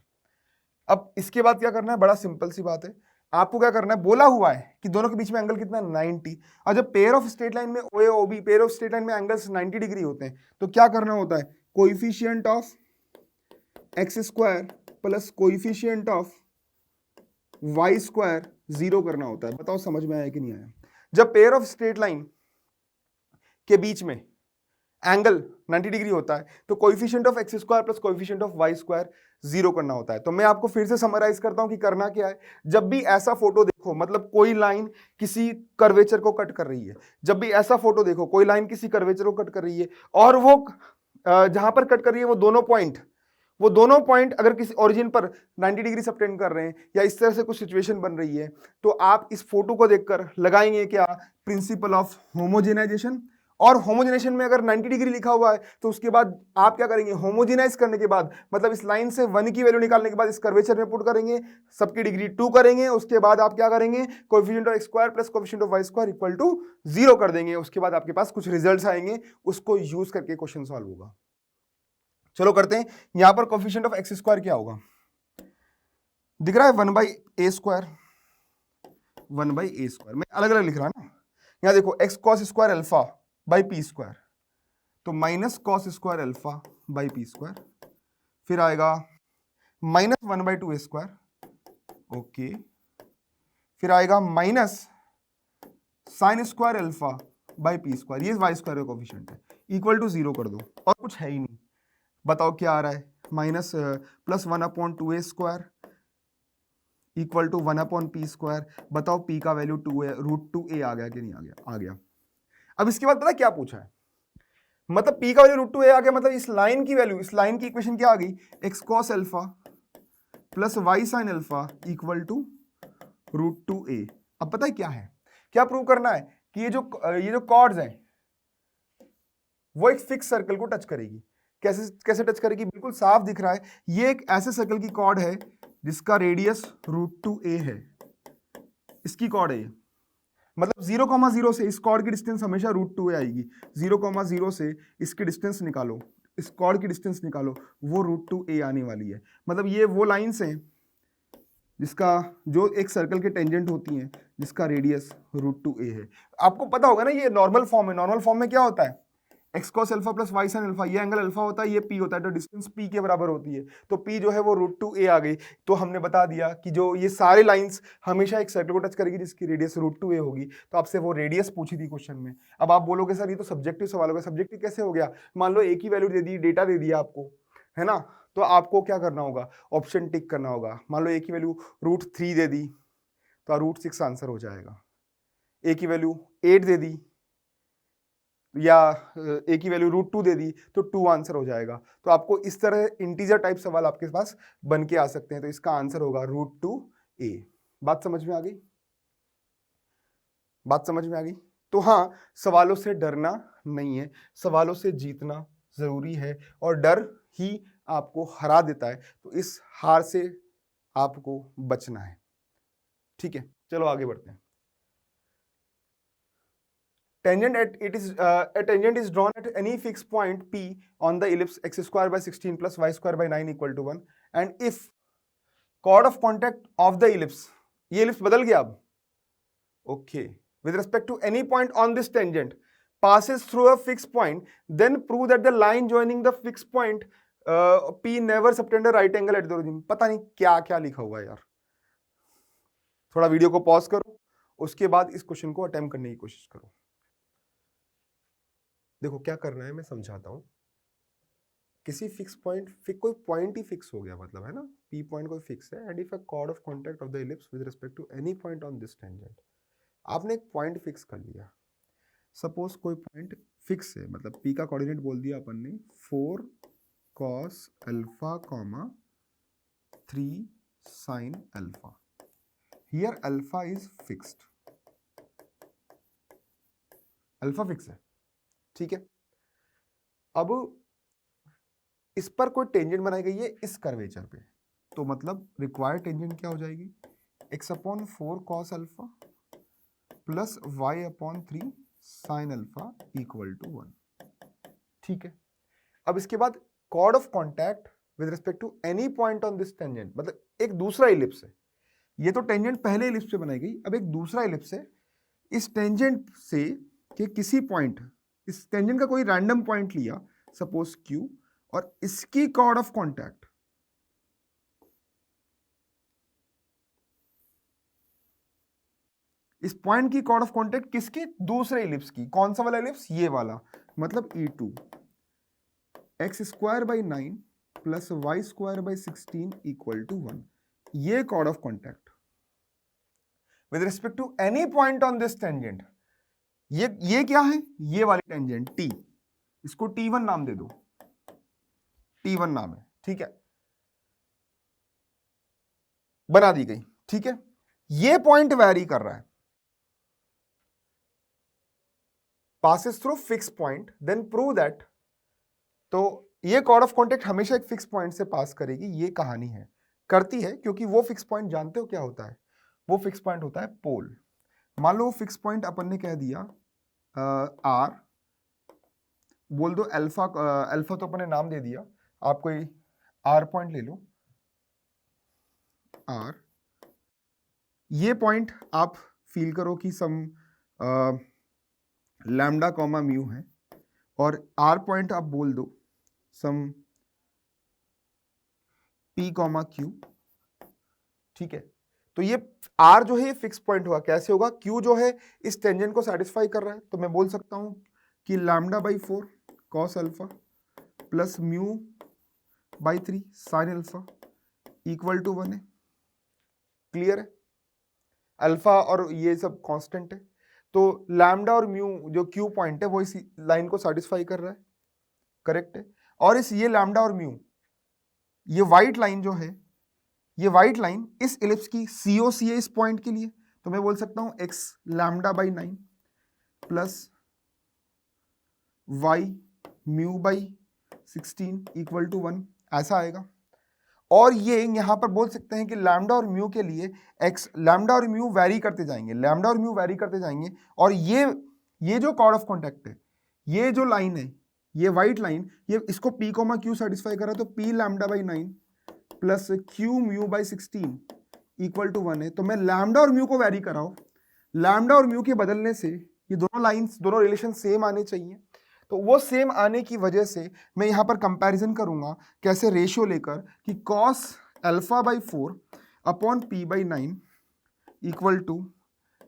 अब इसके बाद क्या करना है, बड़ा सिंपल सी बात है। आपको क्या करना है, बोला हुआ है कि दोनों के बीच में एंगल कितना 90। और जब पेयर ऑफ स्ट्रेट लाइन में O A O B, pair of straight line में एंगल्स 90 डिग्री होते हैं, तो क्या करना होता है, coefficient of x square plus coefficient of Y square 0 करना होता है। बताओ समझ में आया कि नहीं आया। जब पेयर ऑफ स्ट्रेट लाइन के बीच में एंगल 90 डिग्री होता है तो coefficient of x square plus coefficient of Y square 0 करना होता है। तो मैं आपको फिर से समराइज करता हूं कि करना क्या है। जब भी ऐसा फोटो देखो, मतलब कोई लाइन किसी कर्वेचर को कट कर रही है, जब भी ऐसा फोटो देखो कोई लाइन किसी कर्वेचर को कट कर रही है और वो जहां पर कट कर रही है वो दोनों पॉइंट अगर किसी ओरिजिन पर 90 डिग्री सबटेंड कर रहे हैं या इस तरह से कुछ सिचुएशन बन रही है, तो आप इस फोटो को देखकर लगाएंगे क्या, प्रिंसिपल ऑफ होमोजेनाइजेशन। और होमोजेनेशन में अगर 90 डिग्री लिखा हुआ है तो उसके बाद आप क्या करेंगे, होमोजेनाइज करने के बाद, मतलब इस लाइन से 1 की वैल्यू निकालने के बाद इस कर्वेचर में पुट करेंगे, सबकी डिग्री 2 करेंगे, उसके बाद आप क्या करेंगे, coefficient of x square plus coefficient of Y square equal to 0 कर देंगे। उसके बाद आपके पास कुछ रिजल्ट्स आएंगे, उसको यूज करके क्वेश्चन सॉल्व होगा। चलो करते हैं। यहां पर कोएफिशिएंट ऑफ एक्स स्क्वायर क्या होगा, दिख रहा है 1/a स्क्वायर, 1/a स्क्वायर। मैं अलग अलग लिख रहा ना, यहां देखो x cos square alpha by p square, तो minus cos square alpha by p square, फिर आएगा माइनस 1/2 स्क्वायर, ओके, फिर आएगा minus sine square alpha by p square, ये वाई स्क्वायर का कोएफिशिएंट है, इक्वल टू 0 कर दो, और कुछ है ही नहीं। बताओ क्या आ रहा है, minus plus 1/2a square equal to 1/p square. बताओ p का वैल्यू 2 है, √2a आ गया कि नहीं आ गया, आ गया। अब इसके बाद पता क्या पूछा है, मतलब p का वैल्यू √2a आ गया, मतलब इस लाइन की वैल्यू, इस लाइन की इक्वेशन क्या आ गई, x cos alpha plus y sin alpha equal to √2a। अब पता है क्या है, क्या प्रूव करना है कि ये जो कॉर्ड्स हैं वो एक फिक्स सर्कल को टच करेगी। कैसे कैसे टच करेगी, बिल्कुल साफ दिख रहा है। ये एक ऐसे सर्कल की कॉर्ड है जिसका रेडियस √2a है, इसकी कॉर्ड है ये। मतलब 0,0 से इस कॉर्ड की डिस्टेंस हमेशा √2a आएगी। 0,0 से इसकी डिस्टेंस निकालो, इस कॉर्ड की डिस्टेंस निकालो, वो √2a आने वाली है। मतलब ये वो लाइंस हैं जिसका, जो एक सर्कल के टेंजेंट होती हैं, जिसका रेडियस √2a है। आपको पता होगा ना, ये नॉर्मल फॉर्म है। नॉर्मल फॉर्म में क्या होता है, X cos alpha plus Y sine alpha, ये एंगल अल्फा होता है, ये पी होता है, तो डिस्टेंस पी के बराबर होती है। तो पी जो है वो √2a आ गई। तो हमने बता दिया कि जो ये सारे लाइंस हमेशा एक सर्कल को टच करेगी जिसकी रेडियस √2a होगी। तो आपसे वो रेडियस पूछी थी क्वेश्चन में। अब आप बोलोगे सर ये तो सब्जेक्टिव सवाल हो गया। सब्जेक्टिव कैसे हो गया, मान लो एक ही वैल्यू दे दी, डेटा दे दिया आपको, है ना, तो आपको क्या करना होगा, ऑप्शन टिक करना होगा। मान लो एक ही वैल्यू √3 दे दी तो √6 आंसर हो जाएगा। एक ही वैल्यू 8 दे दी या एक ही वैल्यू √2 दे दी तो 2 आंसर हो जाएगा। तो आपको इस तरह इंटीजर टाइप सवाल आपके पास बन के आ सकते हैं। तो इसका आंसर होगा √2a। बात समझ में आ गई, बात समझ में आ गई। तो हाँ, सवालों से डरना नहीं है, सवालों से जीतना जरूरी है, और डर ही आपको हरा देता है। तो इस हार से आपको बचना है, ठीक है। चलो आगे बढ़ते हैं। Tangent a tangent is drawn at any fixed point P on the ellipse x square by 16 plus y square by 9 equal to 1, and if chord of contact of the ellipse, ये ellipse बदल गया अब, okay, with respect to any point on this tangent passes through a fixed point, then prove that the line joining the fixed point P never subtend a right angle at the origin। पता नहीं क्या क्या लिखा हुआ है यार, थोड़ा video को पॉज करो, उसके बाद इस क्वेश्चन को अटेम्प्ट करने की कोशिश करो। देखो क्या करना है, मैं समझाता हूं। किसी फिक्स पॉइंट, कोई पॉइंट ही फिक्स हो गया, मतलब है ना, पी पॉइंट कोई फिक्स है, and if a chord of contact of the ellipse with respect to any point on this tangent. आपने एक पॉइंट फिक्स कर लिया, सपोज कोई पॉइंट फिक्स है, मतलब पी का कोऑर्डिनेट बोल दिया अपन ने 4 cos alpha, 3 sin alpha. Here alpha is fixed, alpha fix है, ठीक है। अब इस पर कोई टेंजेंट बनाई गई है इस कर्वेचर पे, तो मतलब रिक्वायर्ड टेंजेंट क्या हो जाएगी, x/4 cos alpha plus y/3 sin alpha equal to 1। ठीक है, अब इसके बाद chord of contact with respect to any point on this tangent, मतलब एक दूसरा इलिप्स है, ये तो टेंजेंट पहले इलिप्स पे बनाई गई, अब एक दूसरा इलिप्स है, इस टेंजेंट से कि किसी पॉइंट, इस टेंजेंट का कोई रैंडम पॉइंट लिया सपोज Q, और इसकी कॉर्ड ऑफ कॉन्टैक्ट इस पॉइंट की कॉर्ड ऑफ कॉन्टैक्ट किसकी, दूसरे इलिप्स की। कौन सा वाला इलिप्स, ये वाला, मतलब E2 x²/9 plus y²/16 equal to 1, ये chord of contact with respect to any point on this tangent. ये क्या है, ये वाली टेंजेंट T, इसको T1 नाम दे दो, T1 नाम है, ठीक है, बना दी गई। ठीक है, ये पॉइंट वैरी कर रहा है, passes through fixed point, then prove that, तो ये कॉर्ड ऑफ कॉन्टैक्ट हमेशा एक फिक्स पॉइंट से पास करेगी, ये कहानी है, करती है, क्योंकि वो फिक्स पॉइंट जानते हो क्या होता है, वो फिक्स पॉइंट होता है पोल। मान लो फिक्स पॉइंट अपन ने कह दिया R, बोल दो अल्फा, अल्फा तो अपन ने नाम दे दिया, आप कोई R पॉइंट ले लो, R, ये पॉइंट आप फील करो कि सम लैम्डा कॉमा म्यू है, और R पॉइंट आप बोल दो सम P कॉमा Q। ठीक है, तो ये R जो है फिक्स पॉइंट हुआ, कैसे होगा, Q जो है इस टेंजेंट को सेटिस्फाई कर रहा है, तो मैं बोल सकता हूं कि λ/4 cos alpha plus μ/3 sin alpha equal to 1 है। क्लियर है, अल्फा और ये सब कांस्टेंट है, तो लैम्डा और म्यू जो Q पॉइंट है वो इस लाइन को सेटिस्फाई कर रहा है, करेक्ट है। और इस ये लैम्डा और म्यू, ये व्हाइट लाइन जो है, ये व्हाइट लाइन इस इलिप्स की COC है इस पॉइंट के लिए, तो मैं बोल सकता हूं x λ/9 plus y μ/16 equal to 1, ऐसा आएगा। और ये यहां पर बोल सकते हैं कि लैम्डा और म्यू के लिए x, लैम्डा और म्यू वैरी करते जाएंगे, लैम्डा और म्यू वैरी करते जाएंगे, और ये जो कॉर्ड ऑफ कॉन्टैक्ट है, ये जो लाइन है, ये व्हाइट लाइन, ये इसको P, Q सेटिस्फाई कर रहा है, तो P λ/9 plus Q μ/16 equal to 1 है। तो मैं लैम्डा और म्यू को वैरी कराऊं, लैम्डा और म्यू के बदलने से ये दोनों लाइंस, दोनों रिलेशन सेम आने चाहिए, तो वो सेम आने की वजह से मैं यहाँ पर कंपैरिजन करूंगा, कैसे, रेशियो लेकर, कि cos α/4 upon P/9 equal to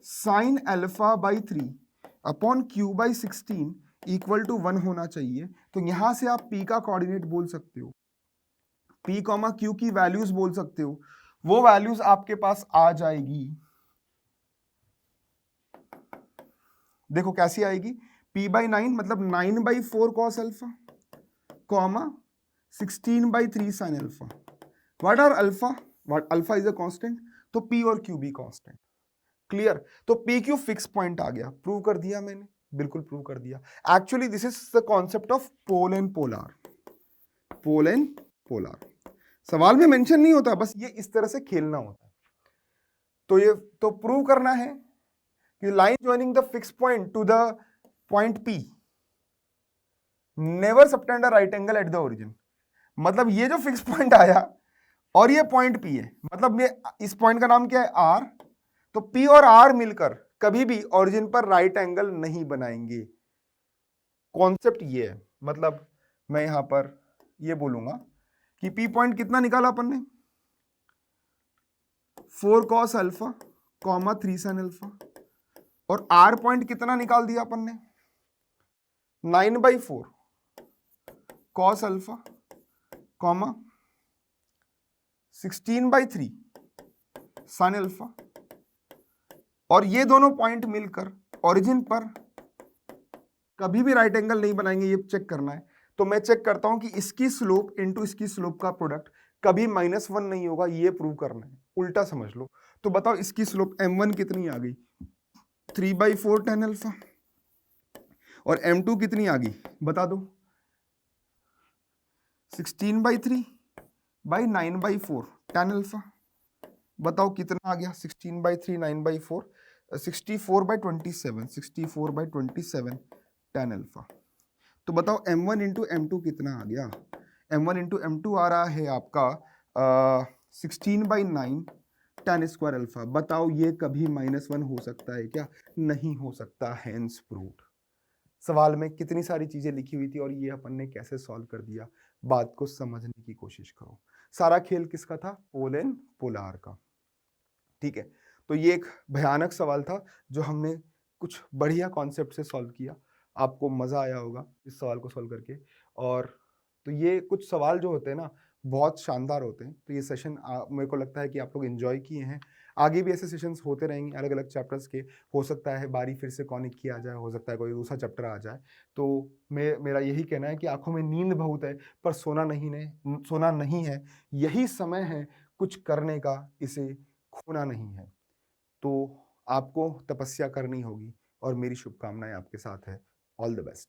sin α/3 upon Q/16 equal to 1 होना चाहिए। तो यहां से आप P का कोऑर्डिनेट बोल सकते हो, P, Q की वैल्यूज बोल सकते हो, वो वैल्यूज आपके पास आ जाएगी। देखो कैसी आएगी, P/9 मतलब 9/4 cos alpha comma 16/3 sin alpha. What are alpha, what alpha is a constant, तो P और Q भी कांस्टेंट। क्लियर, तो PQ फिक्स पॉइंट आ गया, प्रूव कर दिया मैंने, बिल्कुल प्रूव कर दिया। Actually this is the concept of pole and polar, pole and polar सवाल में मेंशन नहीं होता, बस ये इस तरह से खेलना होता है। तो ये तो प्रूव करना है कि line joining the fix point two the point P never subtend a right angle at the origin. मतलब ये जो फिक्स पॉइंट आया और ये पॉइंट P है, मतलब ये इस पॉइंट का नाम क्या है, R, तो P और R मिलकर कभी भी ओरिजिन पर राइट एंगल नहीं बनाएंगे। कॉन्सेप्ट ये है, मतलब मैं यहां पर ये बोलूंगा कि P पॉइंट कितना निकाला अपन ने, 4 cos alpha comma 3 sin alpha, और R पॉइंट कितना निकाल दिया अपन ने, 9/4 cos alpha comma 16/3 sin alpha, और ये दोनों पॉइंट मिलकर ओरिजिन पर कभी भी राइट एंगल नहीं बनाएंगे, ये चेक करना है। तो मैं चेक करता हूं कि इसकी स्लोप इनटू इसकी स्लोप का प्रोडक्ट कभी -1 नहीं होगा, ये प्रूव करना है। उल्टा समझ लो, तो बताओ इसकी स्लोप M1 कितनी आ गई, 3/4 tan अल्फा, और M2 कितनी आ गई बता दो, 16/3 9/4 tan अल्फा। बताओ कितना आ गया, 16/3 9/4 64/27 64/27 tan अल्फा। तो बताओ m1 इंटू m2 कितना आ गया, m1 इंटू m2 आ रहा है आपका 16/9 tan स्क्वायर अल्फा। बताओ ये कभी -1 हो सकता है क्या? नहीं हो सकता, हेंस प्रूव्ड। सवाल में कितनी सारी चीजें लिखी हुई थी और ये अपन ने कैसे सॉल्व कर दिया, बात को समझने की कोशिश करो। सारा खेल किसका था? पोल एंड पोलार का। ठीक है, तो ये एक भयानक सवाल था जो हमने कुछ बढ़िया कॉन्सेप्ट से सॉल्व किया। आपको मजा आया होगा इस सवाल को सॉल्व करके। और तो ये कुछ सवाल जो होते हैं ना बहुत शानदार होते हैं। तो ये सेशन मेरे को लगता है कि आप लोग एंजॉय किए हैं। आगे भी ऐसे सेशंस होते रहेंगे अलग अलग चैप्टर्स के। हो सकता है बारी फिर से कॉनिक की आ जाए, हो सकता है कोई दूसरा चैप्टर आ जाए। तो मेरा यही कहना है कि आंखों में नींद बहुत है पर सोना नहीं है। यही समय है कुछ करने का, इसे खोना नहीं है। तो आपको तपस्या करनी होगी और मेरी शुभकामनाएं आपके साथ है। All the best.